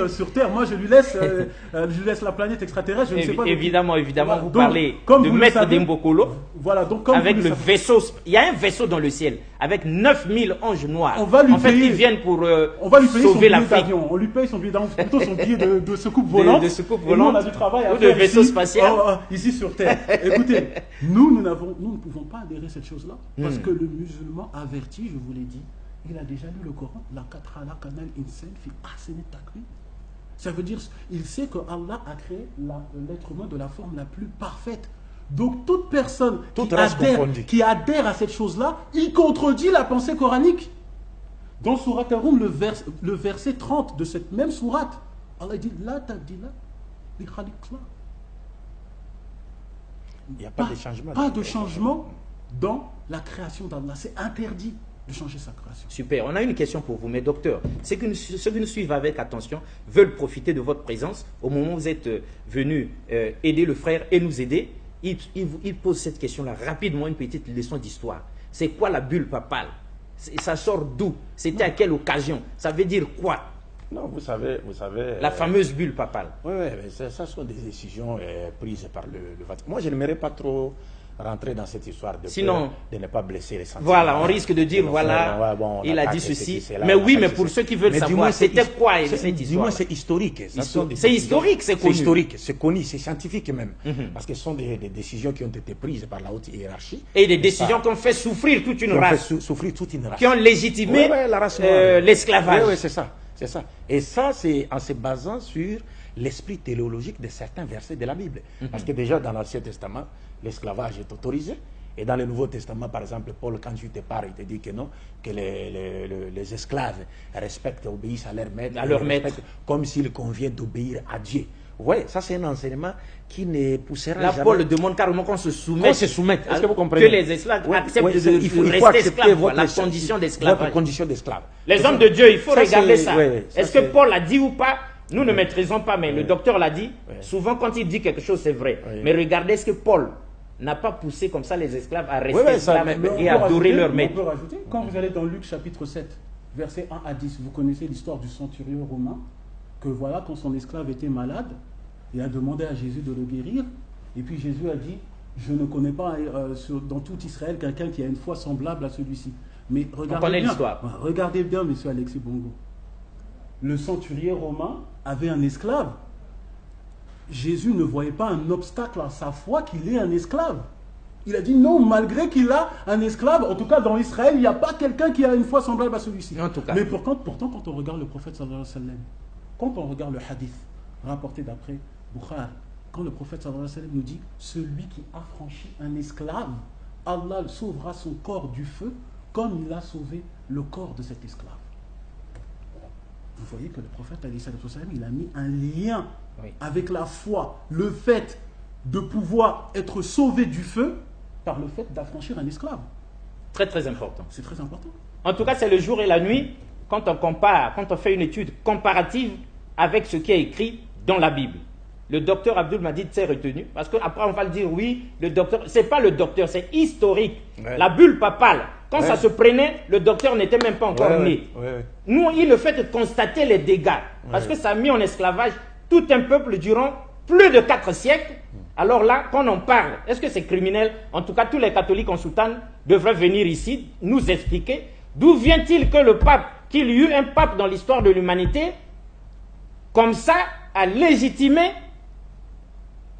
S2: Sur Terre, moi je lui laisse la planète extraterrestre. Je ne sais pas
S1: évidemment,
S2: voilà.
S1: Vous
S2: Donc,
S1: parlez
S2: comme
S1: de
S2: vous
S1: Maître Dembokolo.
S2: Voilà, donc comme
S1: avec le vaisseau. Il y a un vaisseau dans le ciel avec 9000 anges noirs.
S2: On va lui payer,
S1: ils viennent pour
S2: on va lui payer
S1: sauver
S2: son billet
S1: l'Afrique.
S2: d'avion. On lui paye son billet d'avion, plutôt son billet de soucoupe volante.
S1: De soucoupe volante.
S2: Et nous, on a du travail à
S1: ou
S2: faire
S1: de vaisseau spatial.
S2: Ici sur Terre. Écoutez, nous ne pouvons pas adhérer à cette chose-là parce que le musulman averti, je vous l'ai dit, il a déjà lu le Coran. La katrala kanal insan fi ahsani taqwim. Ça veut dire, il sait que Allah a créé l'être humain de la forme la plus parfaite. Donc toute personne qui adhère à cette chose-là, il contredit la pensée coranique. Dans Surat Ar-Rum, le verset 30 de cette même sourate, Allah dit La tabdila li khaliqillah.
S3: Il n'y a pas de changement.
S2: Pas de changement dans la création d'Allah. C'est interdit de changer sa création.
S1: Super. On a une question pour vous, mes docteurs. Ceux qui nous suivent avec attention veulent profiter de votre présence. Au moment où vous êtes venus aider le frère et nous aider, ils posent cette question-là rapidement, une petite leçon d'histoire. C'est quoi la bulle papale? Ça sort d'où? C'était à quelle occasion? Ça veut dire quoi?
S3: Non, vous savez.
S1: La fameuse bulle papale.
S3: Oui, ça sont des décisions prises par le Vatican. Moi, je n'aimerais pas trop rentrer dans cette histoire de
S1: Sinon,
S3: peur, de ne pas blesser les sentiments.
S1: Voilà, on risque de dire, voilà, il a dit ceci. Mais oui, mais pour ceux qui veulent savoir, c'était quoi cette histoire?
S3: Du moins, c'est historique.
S1: C'est historique, c'est connu.
S3: C'est historique, c'est connu, c'est scientifique même. Parce que ce sont des décisions qui ont été prises par la haute hiérarchie.
S1: Et des décisions qui ont fait souffrir toute une race. Qui ont légitimé l'esclavage.
S3: Oui, c'est ça. C'est ça. Et ça, c'est en se basant sur l'esprit téléologique de certains versets de la Bible. Parce que déjà, dans l'Ancien Testament, l'esclavage est autorisé. Et dans le Nouveau Testament, par exemple, Paul, quand tu te parles, il te dit que non, que les esclaves respectent et obéissent à leur maître, comme s'il convient d'obéir à Dieu. Oui, ça c'est un enseignement qui ne poussera
S1: là,
S3: jamais.
S1: Paul demande carrément qu'on se soumette.
S3: Est-ce que vous comprenez?
S1: Que les esclaves acceptent de rester esclaves, la condition d'esclavage.
S3: Votre condition d'esclave.
S1: Les hommes de Dieu, il faut regarder ça.
S3: Ça
S1: est-ce que Paul l'a dit ou pas? Nous ne maîtrisons pas, mais le docteur l'a dit. Souvent, quand il dit quelque chose, c'est vrai. Mais regardez ce que Paul n'a pas poussé comme ça les esclaves à rester esclaves et à adorer leur maître.
S2: On peut rajouter, quand vous allez dans Luc chapitre 7, versets 1 à 10, vous connaissez l'histoire du centurion romain, que voilà, quand son esclave était malade, il a demandé à Jésus de le guérir, et puis Jésus a dit, je ne connais pas dans tout Israël quelqu'un qui a une foi semblable à celui-ci. Mais regardez bien, monsieur Alexis Bongo. Le centurier romain avait un esclave. Jésus ne voyait pas un obstacle à sa foi qu'il ait un esclave. Il a dit non, malgré qu'il a un esclave, en tout cas dans Israël, il n'y a pas quelqu'un qui a une foi semblable à celui-ci.
S1: En tout cas.
S2: Mais pourtant, quand on regarde le prophète sallallahu alayhi wa sallam, quand on regarde le hadith rapporté d'après Bukhari, quand le prophète sallallahu alayhi wa sallam nous dit celui qui affranchit un esclave, Allah sauvera son corps du feu comme il a sauvé le corps de cet esclave. Vous voyez que le prophète alayhi sallam, il a mis un lien avec la foi, le fait de pouvoir être sauvé du feu par le fait d'affranchir un esclave.
S1: Très très important.
S2: C'est très important.
S1: En tout cas, c'est le jour et la nuit quand on compare, quand on fait une étude comparative avec ce qui est écrit dans la Bible. Le docteur Abdul Majid s'est retenu, parce qu'après on va le dire, oui, le docteur, c'est pas le docteur, c'est historique. La bulle papale, quand ça se prenait, le docteur n'était même pas encore né. Nous, il le fait de constater les dégâts, parce que ça a mis en esclavage tout un peuple durant plus de 4 siècles. Alors là, quand on parle, est-ce que c'est criminel? En tout cas, tous les catholiques en soutane devraient venir ici nous expliquer d'où vient-il que le pape, qu'il y eut un pape dans l'histoire de l'humanité, comme ça, a légitimé,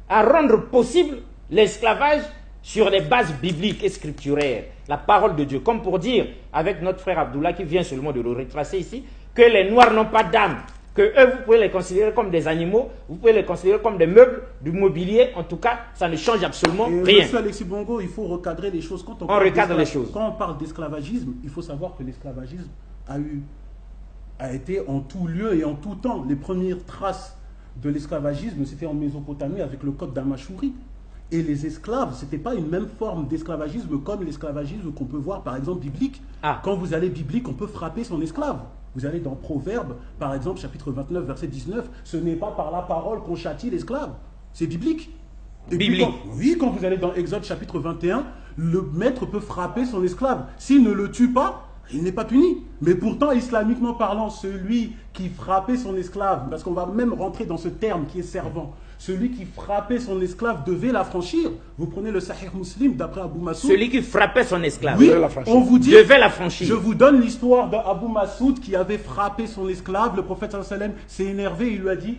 S1: à rendre possible l'esclavage sur les bases bibliques et scripturaires, la parole de Dieu. Comme pour dire, avec notre frère Abdullah qui vient seulement de le retracer ici, que les Noirs n'ont pas d'âme, que eux, vous pouvez les considérer comme des animaux, vous pouvez les considérer comme des meubles, du mobilier. En tout cas, ça ne change absolument rien.
S2: Monsieur Alexis Bongo, il faut recadrer les choses. Quand on
S1: recadre les choses.
S2: Quand on parle d'esclavagisme, il faut savoir que l'esclavagisme a été en tout lieu et en tout temps. Les premières traces de l'esclavagisme, c'était en Mésopotamie avec le code d'Amachouri. Et les esclaves, ce n'était pas une même forme d'esclavagisme comme l'esclavagisme qu'on peut voir par exemple biblique. Quand vous allez biblique, on peut frapper son esclave. Vous allez dans Proverbes, par exemple, chapitre 29, verset 19, ce n'est pas par la parole qu'on châtie l'esclave. C'est biblique. Et quand vous allez dans Exode, chapitre 21, le maître peut frapper son esclave. S'il ne le tue pas, il n'est pas puni. Mais pourtant, islamiquement parlant, celui qui frappait son esclave, parce qu'on va même rentrer dans ce terme qui est servant, celui qui frappait son esclave devait l'affranchir. Vous prenez le Sahih Muslim d'après Abou Massoud.
S1: Celui qui frappait son esclave
S2: on vous dit,
S1: devait l'affranchir.
S2: Je vous donne l'histoire d'Abou Massoud qui avait frappé son esclave. Le prophète sallallahu alayhi wa sallam s'est énervé. Il lui a dit,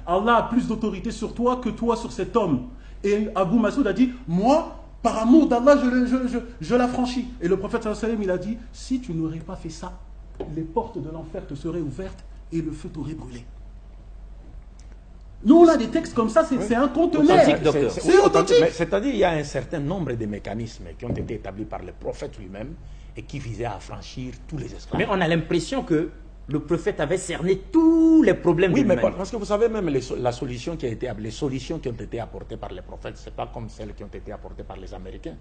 S2: Allah a plus d'autorité sur toi que toi sur cet homme. Et Abou Massoud a dit, moi, par amour d'Allah, je l'affranchis. Et le prophète sallallahu alayhi wa sallam, il a dit, si tu n'aurais pas fait ça, les portes de l'enfer te seraient ouvertes et le feu t'aurait brûlé. Nous, on a des textes comme ça, c'est incontenable. C'est authentique.
S3: C'est-à-dire qu'il y a un certain nombre de mécanismes qui ont été établis par le prophète lui-même et qui visaient à affranchir tous les esclaves.
S1: Mais on a l'impression que le prophète avait cerné tous les problèmes de l'humanité.
S3: Oui, mais parce que vous savez, même les solutions qui ont été apportées par les prophètes, ce n'est pas comme celles qui ont été apportées par les Américains.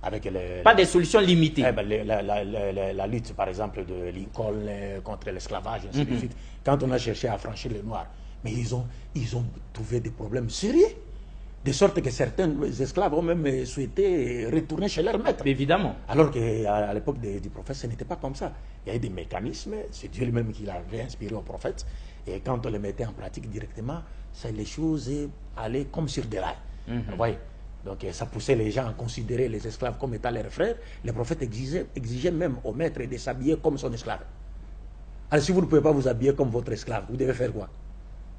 S3: Avec
S1: pas des solutions limitées.
S3: La lutte, par exemple, de Lincoln contre l'esclavage, ainsi de suite. Quand on a cherché à affranchir les Noirs, mais ils ont trouvé des problèmes sérieux, de sorte que certains esclaves ont même souhaité retourner chez leur maître.
S1: Évidemment.
S3: Alors qu'à l'époque du prophète, ce n'était pas comme ça. Il y avait des mécanismes, c'est Dieu lui-même qui l'avait inspiré au prophète, et quand on les mettait en pratique directement, les choses allaient comme sur des rails. Vous voyez. Donc ça poussait les gens à considérer les esclaves comme étant leurs frères. Le prophète exigeait même au maître de s'habiller comme son esclave. Alors si vous ne pouvez pas vous habiller comme votre esclave, vous devez faire quoi?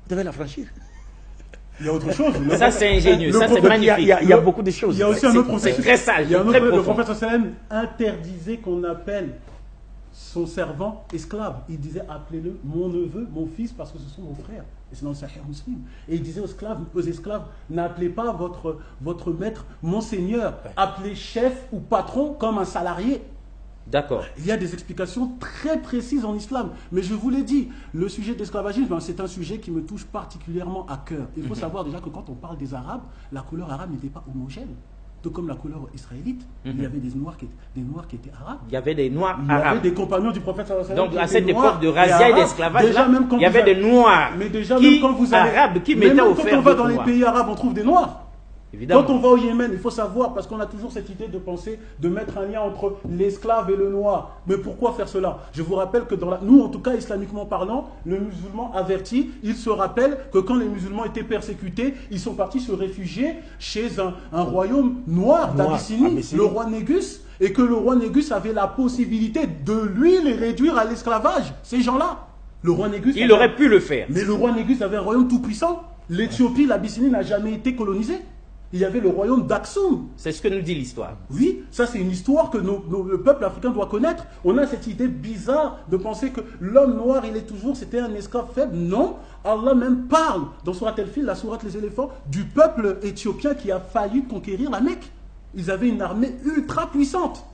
S3: Vous devez l'affranchir.
S2: Il y a autre chose.
S1: Ça, c'est ingénieux, ça, c'est magnifique.
S3: Il y a beaucoup de choses.
S2: Il y a aussi un autre processus.
S1: C'est très sage,
S2: Il y a un autre,
S1: très
S2: le
S1: profond.
S2: prophète sallam interdisait qu'on appelle son servant esclave. Il disait appelez-le mon neveu, mon fils, parce que ce sont vos frères. Et c'est dans le Sahih Muslim. Et il disait aux esclaves, n'appelez pas votre maître mon seigneur, appelez chef ou patron comme un salarié.
S1: D'accord.
S2: Il y a des explications très précises en islam. Mais je vous l'ai dit, le sujet de l'esclavagisme, c'est un sujet qui me touche particulièrement à cœur. Il faut savoir déjà que quand on parle des Arabes, la couleur arabe n'était pas homogène. Tout comme la couleur israélite. Il y avait des noirs qui étaient arabes.
S1: Il y avait des noirs
S2: Il y avait
S1: arabes.
S2: des compagnons du prophète sallallahu alayhi wa sallam.
S1: Donc à
S2: qui
S1: cette
S2: étaient noirs
S1: époque de razzia et
S2: arabes.
S1: d'esclavage,
S2: Déjà, même quand
S1: il y avait des noirs
S2: Mais déjà, même quand vous allez,
S1: arabes qui
S2: même
S1: mettaient au
S2: quand
S1: fer
S2: on va
S1: d'autres
S2: dans les
S1: noirs.
S2: pays arabes, on trouve des noirs.
S1: Évidemment.
S2: Quand on va au Yémen, il faut savoir, parce qu'on a toujours cette idée de penser, de mettre un lien entre l'esclave et le noir. Mais pourquoi faire cela? Je vous rappelle que nous, en tout cas, islamiquement parlant, le musulman averti, il se rappelle que quand les musulmans étaient persécutés, ils sont partis se réfugier chez un royaume noir d'Abyssinie, le roi Négus, et que le roi Négus avait la possibilité de lui les réduire à l'esclavage, ces gens-là. Le roi Négus
S1: Il aurait pu le faire.
S2: Mais le roi Négus avait un royaume tout puissant. L'Éthiopie, l'Abyssinie n'a jamais été colonisée. Il y avait le royaume d'Aksum.
S1: C'est ce que nous dit l'histoire.
S2: Oui, ça c'est une histoire que le peuple africain doit connaître. On a cette idée bizarre de penser que l'homme noir, c'était un esclave faible. Non, Allah même parle dans Surat Al-Fil, la sourate les éléphants, du peuple éthiopien qui a failli conquérir la Mecque. Ils avaient une armée ultra puissante.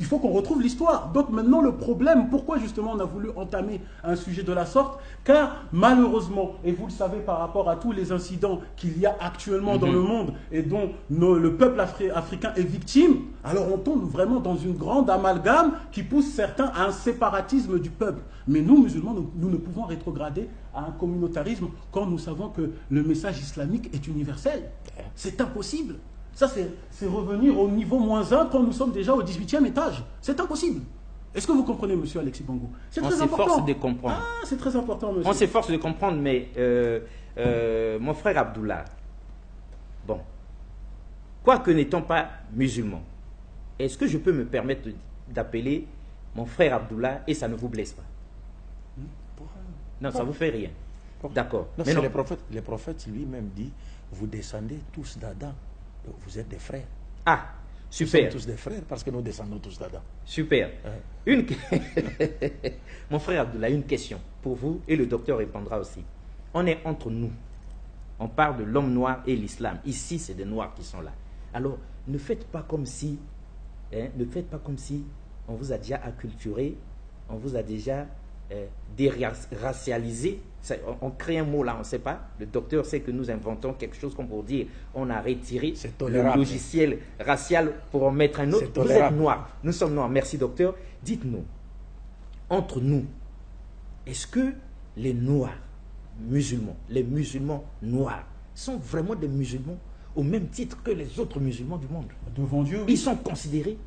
S2: Il faut qu'on retrouve l'histoire. Donc maintenant le problème, pourquoi justement on a voulu entamer un sujet de la sorte? Car malheureusement, et vous le savez par rapport à tous les incidents qu'il y a actuellement dans le monde et dont le peuple africain est victime, alors on tombe vraiment dans une grande amalgame qui pousse certains à un séparatisme du peuple. Mais nous, musulmans, nous ne pouvons rétrograder à un communautarisme quand nous savons que le message islamique est universel. C'est impossible. Ça, c'est revenir au niveau -1 quand nous sommes déjà au 18e étage. C'est impossible. Est-ce que vous comprenez, monsieur Alexis Bangou? C'est très important.
S1: On s'efforce de comprendre.
S2: Ah, c'est très important, monsieur.
S1: On s'efforce de comprendre, mais mon frère Abdullah, bon, quoique n'étant pas musulman, est-ce que je peux me permettre d'appeler mon frère Abdullah et ça ne vous blesse pas? Non, ça ne vous fait rien. D'accord.
S3: Mais non. Le prophète lui-même dit, vous descendez tous d'Adam. Vous êtes des frères.
S1: Ah, super.
S3: Nous sommes tous des frères parce que nous descendons tous d'Adam.
S1: Super. Mon frère Abdullah, une question pour vous et le docteur répondra aussi. On est entre nous. On parle de l'homme noir et l'islam. Ici, c'est des noirs qui sont là. Alors, ne faites pas comme si on vous a déjà acculturé, on vous a déjà déracialisé. On crée un mot là, on ne sait pas. Le docteur sait que nous inventons quelque chose comme pour dire on a retiré le logiciel racial pour en mettre un autre. Vous êtes noirs, nous sommes noirs. Merci docteur. Dites-nous, entre nous, est-ce que les noirs musulmans, les musulmans noirs, sont vraiment des musulmans au même titre que les autres musulmans du monde?
S2: Devant Dieu, oui.
S1: Ils sont considérés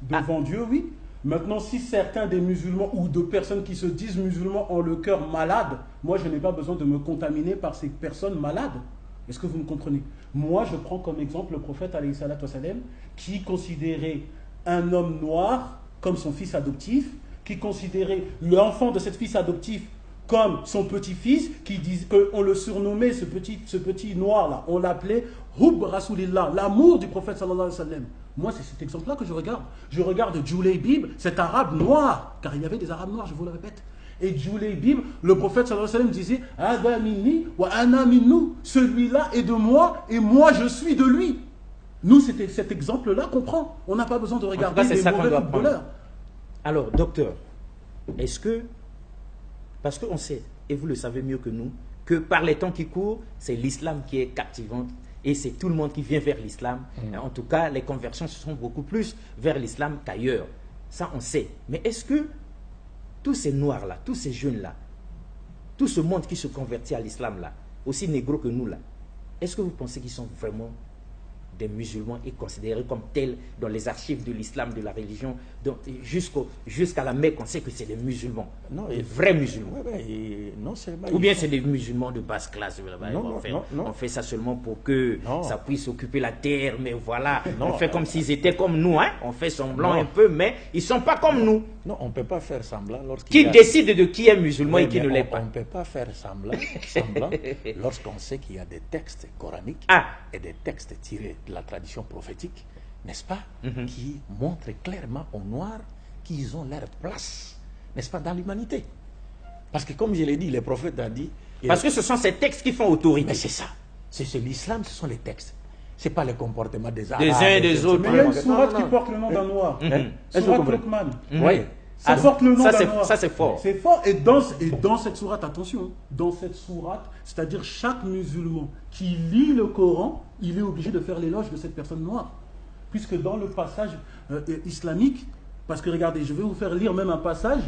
S2: devant Dieu, oui. Maintenant, si certains des musulmans ou de personnes qui se disent musulmans ont le cœur malade, moi je n'ai pas besoin de me contaminer par ces personnes malades. Est-ce que vous me comprenez? Moi je prends comme exemple le prophète alayhi salatu wassalam, qui considérait un homme noir comme son fils adoptif, qui considérait l'enfant de cette fils adoptif comme son petit-fils, qui disait qu'on le surnommait, ce petit noir-là, on l'appelait Hub Rasulillah, l'amour du prophète sallallahu alayhi wa sallam. Moi, c'est cet exemple-là que je regarde. Je regarde Julaybib, cet arabe noir, car il y avait des arabes noirs, je vous le répète. Et Julaybib, le prophète sallallahu alayhi wa sallam disait Ada minni wa ana minnu. Celui-là est de moi et moi je suis de lui. Nous, c'était cet exemple-là qu'on prend. On n'a pas besoin de regarder les mauvais footballeurs.
S1: Alors, docteur, est-ce que, parce qu'on sait, et vous le savez mieux que nous, que par les temps qui courent, c'est l'islam qui est captivant. Et c'est tout le monde qui vient vers l'islam. En tout cas, les conversions se sont beaucoup plus vers l'islam qu'ailleurs. Ça, on sait. Mais est-ce que tous ces noirs-là, tous ces jeunes-là, tout ce monde qui se convertit à l'islam-là, aussi négro que nous-là, est-ce que vous pensez qu'ils sont vraiment
S4: des musulmans est considéré comme tel dans les archives de l'islam, de la religion, jusqu'à la Mecque, on sait que c'est des musulmans, des vrais musulmans.
S3: Non seulement
S4: ou bien c'est des musulmans de basse classe. On fait ça seulement pour que ça puisse occuper la terre, mais voilà, on fait comme s'ils étaient comme nous, hein? On fait semblant un peu, mais ils ne sont pas comme nous.
S3: Non, on ne peut pas faire semblant
S4: Qui décide de qui est musulman et qui ne l'est pas?
S3: On ne peut pas faire semblant lorsqu'on sait qu'il y a des textes coraniques et des textes tirés de la tradition prophétique, n'est-ce pas, qui montrent clairement au noir qu'ils ont leur place, n'est-ce pas, dans l'humanité. Parce que comme je l'ai dit, les prophètes ont dit...
S4: Parce que ce sont ces textes qui font autorité.
S3: Mais c'est ça. C'est l'islam, ce sont les textes. Ce n'est pas le comportement des Arabes.
S4: Des uns et des autres.
S2: Mais il y a une sourate qui porte le nom d'un noir. Sourate Luqman.
S3: Oui.
S2: Ça porte le nom d'un noir.
S4: Ça, c'est fort.
S2: C'est fort. Et dans cette sourate, attention, dans cette sourate, c'est-à-dire chaque musulman qui lit le Coran, il est obligé de faire l'éloge de cette personne noire. Puisque dans le passage islamique, parce que regardez, je vais vous faire lire même un passage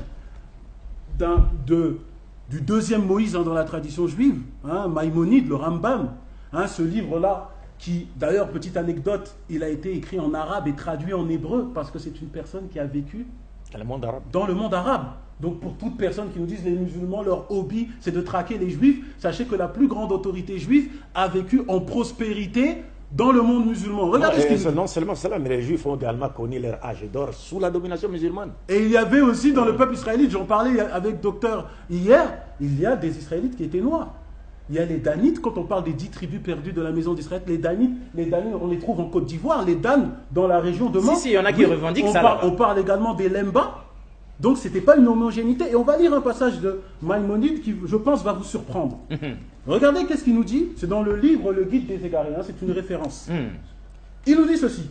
S2: du deuxième Moïse dans la tradition juive, Maïmonide, le Rambam, ce livre-là, qui, d'ailleurs, petite anecdote, il a été écrit en arabe et traduit en hébreu, parce que c'est une personne qui a vécu dans le monde arabe. Donc pour toute personne qui nous dise les musulmans, leur hobby, c'est de traquer les juifs, sachez que la plus grande autorité juive a vécu en prospérité dans le monde musulman. Regardez ce qu'il dit.
S3: Non seulement cela, mais les juifs ont également connu leur âge d'or sous la domination musulmane.
S2: Et il y avait aussi dans le peuple israélite, j'en parlais avec docteur hier, il y a des Israélites qui étaient noirs. Il y a les Danites, quand on parle des 10 tribus perdues de la maison d'Israël, les Danites, on les trouve en Côte d'Ivoire, les Dan dans la région de Mans.
S4: Si, il y en a qui revendiquent ça.
S2: On parle également des Lemba, donc ce n'était pas une homogénéité. Et on va lire un passage de Maïmonide qui, je pense, va vous surprendre. Regardez qu'est-ce qu'il nous dit, c'est dans le livre Le Guide des Égarés, c'est une référence. Il nous dit ceci.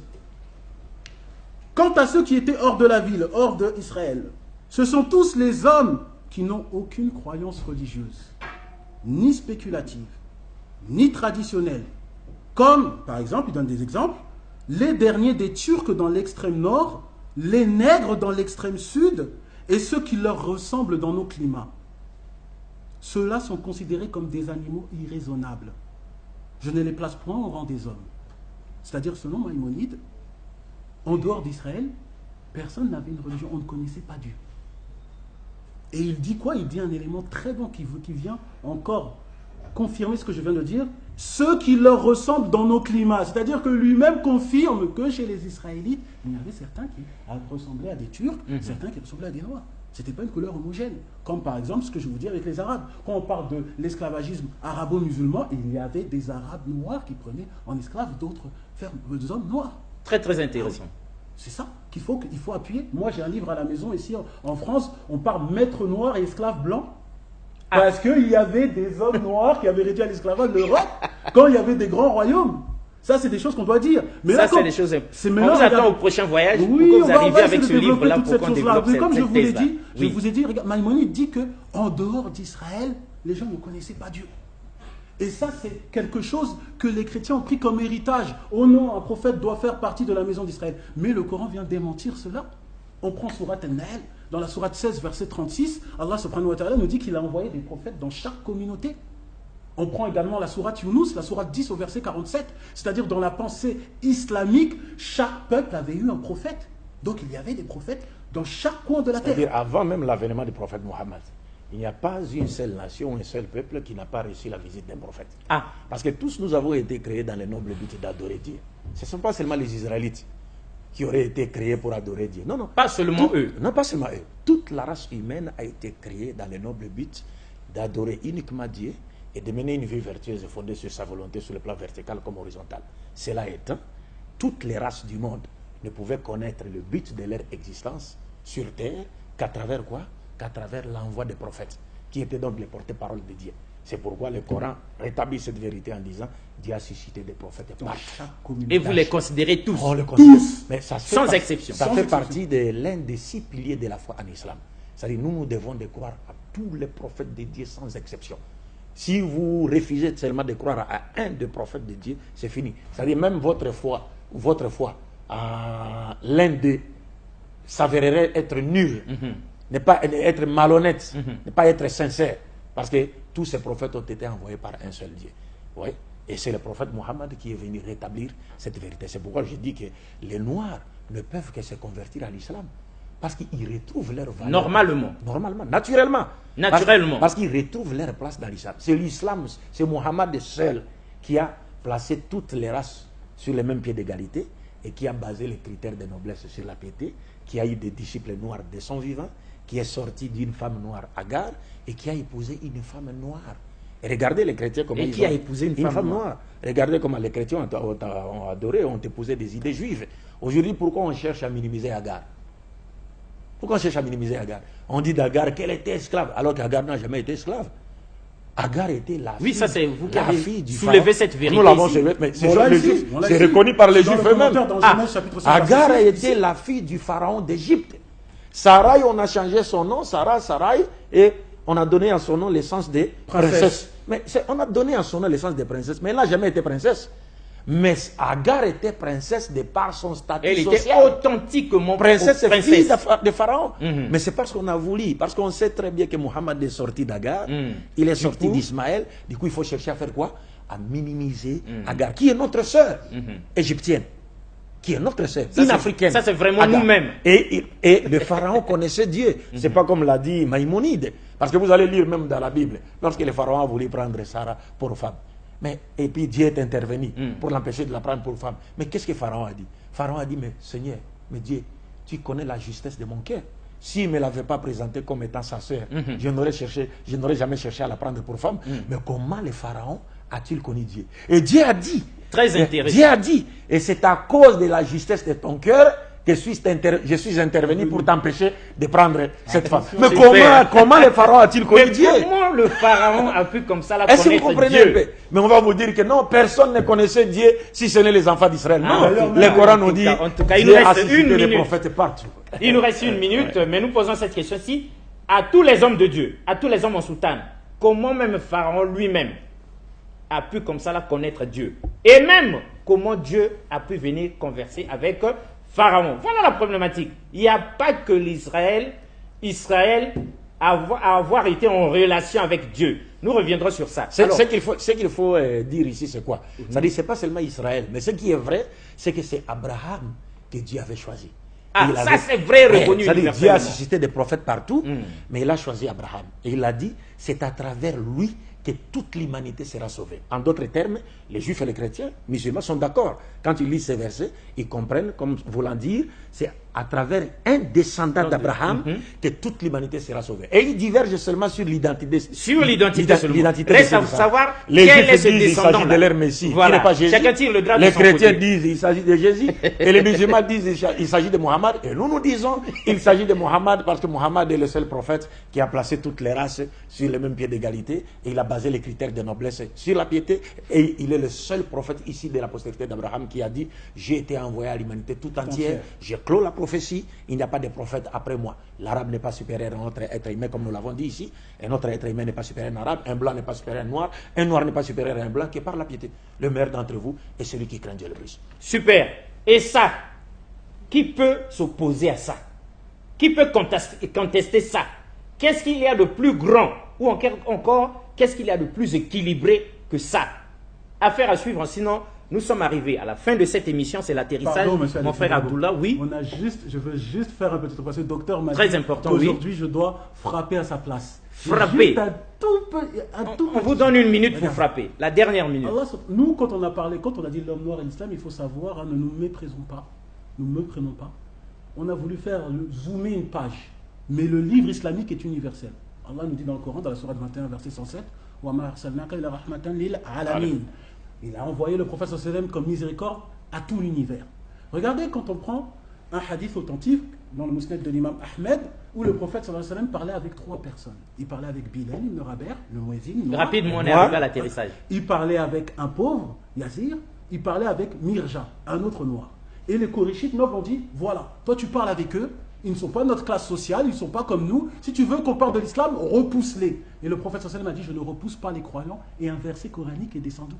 S2: Quant à ceux qui étaient hors de la ville, hors d'Israël, ce sont tous les hommes qui n'ont aucune croyance religieuse, ni spéculative, ni traditionnelle. Comme, par exemple, il donne des exemples, les derniers des Turcs dans l'extrême nord, les nègres dans l'extrême sud, et ceux qui leur ressemblent dans nos climats. Ceux-là sont considérés comme des animaux irraisonnables. Je ne les place point au rang des hommes. C'est-à-dire, selon Maïmonide, en dehors d'Israël, personne n'avait une religion, on ne connaissait pas Dieu. Et il dit quoi? Il dit un élément très bon qui vient encore confirmer ce que je viens de dire. Ceux qui leur ressemblent dans nos climats. C'est-à-dire que lui-même confirme que chez les Israélites, il y avait certains qui ressemblaient à des Turcs, certains qui ressemblaient à des Noirs. Ce n'était pas une couleur homogène. Comme par exemple ce que je vous dis avec les Arabes. Quand on parle de l'esclavagisme arabo-musulman, il y avait des Arabes noirs qui prenaient en esclaves d'autres hommes noirs.
S4: Très très intéressant.
S2: C'est ça qu'il faut appuyer. Moi, j'ai un livre à la maison ici en France, on parle maître noir et esclave blanc. Parce qu'il y avait des hommes noirs qui avaient réduit à l'esclavage l'Europe quand il y avait des grands royaumes. Ça, c'est des choses qu'on doit dire. Mais
S4: ça,
S2: là,
S4: c'est des choses. On vous attend au prochain voyage pour que vous arriviez avec ce livre-là pour qu'on développe cette thèse-là.
S2: Comme je vous ai dit, Maïmonide dit qu'en dehors d'Israël, les gens ne connaissaient pas Dieu. Et ça, c'est quelque chose que les chrétiens ont pris comme héritage. Oh non, un prophète doit faire partie de la maison d'Israël. Mais le Coran vient démentir cela. On prend sourate An-Nahl, dans la sourate 16, verset 36, Allah subhanahu wa ta'ala nous dit qu'il a envoyé des prophètes dans chaque communauté. On prend également la sourate Yunus, la sourate 10 au verset 47, c'est-à-dire dans la pensée islamique, chaque peuple avait eu un prophète. Donc il y avait des prophètes dans chaque coin de la terre.
S3: C'est-à-dire avant même l'avènement du prophète Mohammed. Il n'y a pas une seule nation, un seul peuple qui n'a pas reçu la visite d'un prophète. Parce que tous nous avons été créés dans le noble but d'adorer Dieu. Ce ne sont pas seulement les Israélites qui auraient été créés pour adorer Dieu. Non, non.
S4: Pas seulement eux.
S3: Non, pas seulement eux. Toute la race humaine a été créée dans le noble but d'adorer uniquement Dieu et de mener une vie vertueuse fondée sur sa volonté sur le plan vertical comme horizontal. Cela étant, toutes les races du monde ne pouvaient connaître le but de leur existence sur terre qu'à travers quoi? Qu'à travers l'envoi des prophètes, qui étaient donc les porte-parole de Dieu. C'est pourquoi le Coran rétablit cette vérité en disant Dieu a suscité des prophètes partout.
S4: Et vous les considérez tous?
S3: On les considère tous, mais ça
S4: sans exception.
S3: Ça fait partie de l'un des 6 piliers de la foi en islam. C'est-à-dire nous devons de croire à tous les prophètes de Dieu sans exception. Si vous refusez seulement de croire à un des prophètes de Dieu, c'est fini. C'est-à-dire même votre foi l'un d'eux s'avérerait être nul. Ne pas être malhonnête, ne pas être sincère, parce que tous ces prophètes ont été envoyés par un seul Dieu. Oui. Et c'est le prophète Mohammed qui est venu rétablir cette vérité. C'est pourquoi je dis que les Noirs ne peuvent que se convertir à l'islam. Parce qu'ils retrouvent leur valeur.
S4: Normalement.
S3: Normalement, naturellement. Parce qu'ils retrouvent leur place dans l'islam. C'est l'islam, c'est Mohammed seul qui a placé toutes les races sur le même pied d'égalité et qui a basé les critères de noblesse sur la piété, qui a eu des disciples noirs de son vivant, qui est sorti d'une femme noire Agar et qui a épousé une femme noire. Et regardez les chrétiens comment
S4: qui a épousé une femme noire.
S3: Regardez comment les chrétiens ont adoré, ont épousé des idées juives. Aujourd'hui, pourquoi on cherche à minimiser Agar? Pourquoi on cherche à minimiser Agar? On dit d'Agar qu'elle était esclave, alors qu'Agar n'a jamais été esclave. Agar était la fille.
S4: Oui, ça c'est vous qui avez
S3: soulevé
S4: soulevé cette vérité.
S3: Nous l'avons soulevé, mais c'est reconnu par les Juifs eux-mêmes. Agar était la fille du pharaon d'Égypte. Sarai, on a changé son nom, Sarai, et on a donné à son nom l'essence de princesse. Mais on a donné à son nom l'essence de princesse, mais elle n'a jamais été princesse. Mais Agar était princesse de par son statut
S4: elle
S3: social.
S4: Elle était authentiquement
S3: princesse. Et fille de Pharaon. Mais c'est parce qu'on a voulu, parce qu'on sait très bien que Mohammed est sorti d'Agar, il est sorti d'Ismaël. Du coup, il faut chercher à faire quoi? À minimiser Agar, qui est notre sœur égyptienne, qui est notre sœur, une africaine.
S4: Ça, c'est vraiment nous-mêmes.
S3: Et le Pharaon connaissait Dieu. C'est pas comme l'a dit Maïmonide. Parce que vous allez lire même dans la Bible, lorsque le Pharaon a voulu prendre Sarah pour femme. Et puis Dieu est intervenu pour l'empêcher de la prendre pour femme. Mais qu'est-ce que Pharaon a dit? Pharaon a dit, mais Seigneur, mais Dieu, tu connais la justesse de mon cœur. S'il ne me l'avait pas présentée comme étant sa sœur, je n'aurais jamais cherché à la prendre pour femme. Mais comment le Pharaon a-t-il connu Dieu? Et Dieu a dit,
S4: très intéressant.
S3: Dieu a dit, et c'est à cause de la justesse de ton cœur que je suis intervenu pour t'empêcher de prendre cette femme. Mais comment le Pharaon a-t-il connu Dieu?
S4: Comment le Pharaon a pu comme ça la connaître Dieu?
S3: Est-ce que vous comprenez un peu? Mais on va vous dire que non, personne ne connaissait Dieu si ce n'est les enfants d'Israël. Non, le Coran nous dit,
S4: en tout cas, il nous reste une minute.
S3: Les prophètes partout.
S4: Il nous reste une minute, mais nous posons cette question-ci à tous les hommes de Dieu, à tous les hommes en soutane. Comment même Pharaon lui-même a pu comme ça la connaître Dieu? Et même comment Dieu a pu venir converser avec Pharaon. Voilà la problématique. Il n'y a pas que l'Israël avoir été en relation avec Dieu. Nous reviendrons sur ça.
S3: Ce qu'il faut dire ici, c'est quoi? C'est-à-dire, ce n'est pas seulement Israël, mais ce qui est vrai, c'est que c'est Abraham que Dieu avait choisi.
S4: Ça c'est vrai, reconnu universellement.
S3: Dieu a suscité des prophètes partout, mais il a choisi Abraham. Et il a dit, c'est à travers lui que toute l'humanité sera sauvée. En d'autres termes, les juifs et les chrétiens, musulmans sont d'accord. Quand ils lisent ces versets, ils comprennent, comme voulant dire, c'est à travers un descendant d'Abraham que toute l'humanité sera sauvée. Et ils divergent seulement sur l'identité.
S4: Sur l'identité seulement.
S3: Reste
S4: à savoir
S3: les
S4: quel est ce
S3: juifs disent qu'il s'agit de leur Messie,
S4: voilà.
S3: qui n'est pas Jésus.
S4: Chacun tire le drap de
S3: les
S4: son
S3: chrétiens
S4: côté.
S3: disent qu'il s'agit de Jésus. Et les musulmans disent qu'il s'agit de Mohammed. Et nous disons qu'il s'agit de Mohammed parce que Mohammed est le seul prophète qui a placé toutes les races sur le même pied d'égalité. Et il a basé les critères de noblesse sur la piété. Et il est le seul prophète ici de la postérité d'Abraham qui a dit, j'ai été envoyé à l'humanité tout entière. J'ai clos la prophétie. Il n'y a pas de prophète après moi. L'arabe n'est pas supérieur à notre être humain, comme nous l'avons dit ici. Et notre être humain n'est pas supérieur à un arabe. Un blanc n'est pas supérieur à un noir n'est pas supérieur à un blanc, qui par la piété. Le meilleur d'entre vous est celui qui craint Dieu le plus.
S4: Super. Et ça, qui peut s'opposer à ça? Qui peut contester ça? Qu'est-ce qu'il y a de plus grand? Ou encore, qu'est-ce qu'il y a de plus équilibré que ça? Affaire à suivre, sinon... Nous sommes arrivés à la fin de cette émission, c'est l'atterrissage. Mon frère Abdullah, oui.
S2: Je veux juste faire un petit truc parce que le docteur m'a
S4: dit
S2: aujourd'hui je dois frapper à sa place.
S4: Frapper. On vous donne une minute pour frapper, la dernière minute.
S2: Allah, nous, quand on a dit l'homme noir et l'islam, il faut savoir, ne nous méprisons pas. Nous ne méprenons pas. On a voulu faire zoomer une page. Mais le livre islamique est universel. Allah nous dit dans le Coran, dans la sourate 21, verset 107, wa ma arsalnaka illa rahmatan lil alamin. Il a envoyé le prophète sallam comme miséricorde à tout l'univers. Regardez quand on prend un hadith authentique dans le Musnad de l'imam Ahmed où le prophète sallam parlait avec 3 personnes. Il parlait avec Bilal ibn Rabah, le muezzin.
S4: Rapidement, on est arrivé à l'atterrissage.
S2: Il parlait avec un pauvre, Yazir. Il parlait avec Mirja, un autre noir. Et les Korishites nobles ont dit, voilà, toi tu parles avec eux, ils ne sont pas de notre classe sociale, ils ne sont pas comme nous. Si tu veux qu'on parle de l'islam, repousse-les. Et le prophète sallam a dit, je ne repousse pas les croyants. Et un verset coranique est descendu.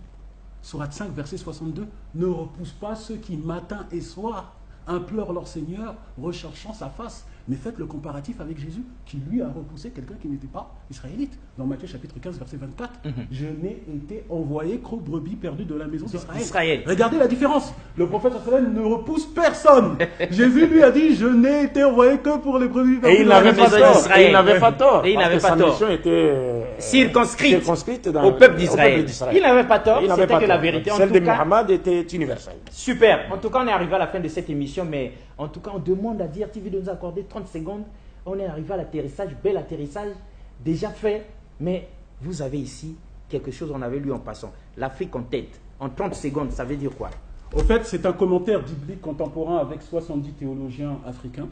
S2: Sourate 5, verset 62, ne repousse pas ceux qui matin et soir implorent leur Seigneur, recherchant sa face. Mais faites le comparatif avec Jésus, qui lui a repoussé quelqu'un qui n'était pas israélite. Dans Matthieu chapitre 15, verset 24, je n'ai été envoyé qu'aux brebis perdues de la maison d'Israël. Regardez la différence. Le prophète ne repousse personne. Jésus lui a dit, je n'ai été envoyé que pour les brebis perdues.
S3: Et il n'avait pas tort. Et il n'avait pas tort.
S4: Et il n'avait pas tort.
S3: Sa mission était
S4: circonscrite au peuple d'Israël. Il n'avait pas tort. C'était que la vérité.
S3: Celle de Muhammad était universelle.
S4: Super. En tout cas, on est arrivé à la fin de cette émission, mais en tout cas, on demande à DRTV de nous accorder 30 secondes. On est arrivé à l'atterrissage, bel atterrissage, déjà fait. Mais vous avez ici quelque chose, on avait lu en passant. L'Afrique en tête. En 30 secondes, ça veut dire quoi?
S2: Au fait, c'est un commentaire biblique contemporain avec 70 théologiens africains.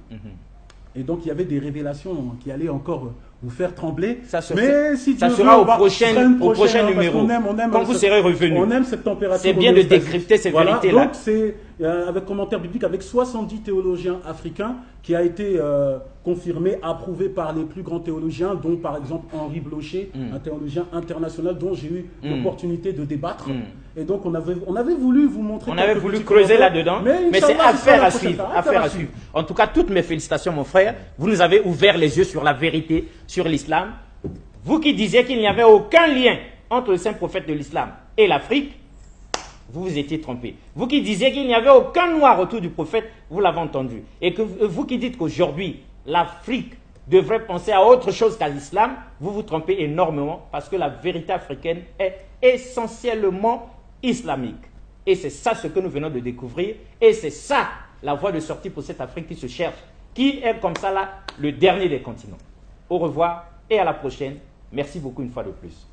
S2: Et donc, il y avait des révélations qui allaient encore vous faire trembler.
S4: Ça
S2: sera
S4: au prochain numéro. Quand vous serez revenu.
S2: On aime cette température.
S4: C'est bien de décrypter ces vérités-là.
S2: Donc, c'est avec commentaire biblique avec 70 théologiens africains qui a été confirmé, approuvé par les plus grands théologiens, dont par exemple Henri Blocher, un théologien international dont j'ai eu l'opportunité de débattre. Et donc, on avait voulu vous montrer.
S4: On avait voulu creuser là-dedans, mais c'est affaire à suivre. Affaire à suivre. En tout cas, toutes mes félicitations, mon frère. Vous nous avez ouvert les yeux sur la vérité, sur l'islam. Vous qui disiez qu'il n'y avait aucun lien entre le saint prophète de l'islam et l'Afrique, vous vous étiez trompé. Vous qui disiez qu'il n'y avait aucun noir autour du prophète, vous l'avez entendu. Et que vous qui dites qu'aujourd'hui, l'Afrique devrait penser à autre chose qu'à l'islam, vous vous trompez énormément parce que la vérité africaine est essentiellement islamique. Et c'est ça ce que nous venons de découvrir. Et c'est ça la voie de sortie pour cette Afrique qui se cherche, qui est comme ça là le dernier des continents. Au revoir et à la prochaine. Merci beaucoup une fois de plus.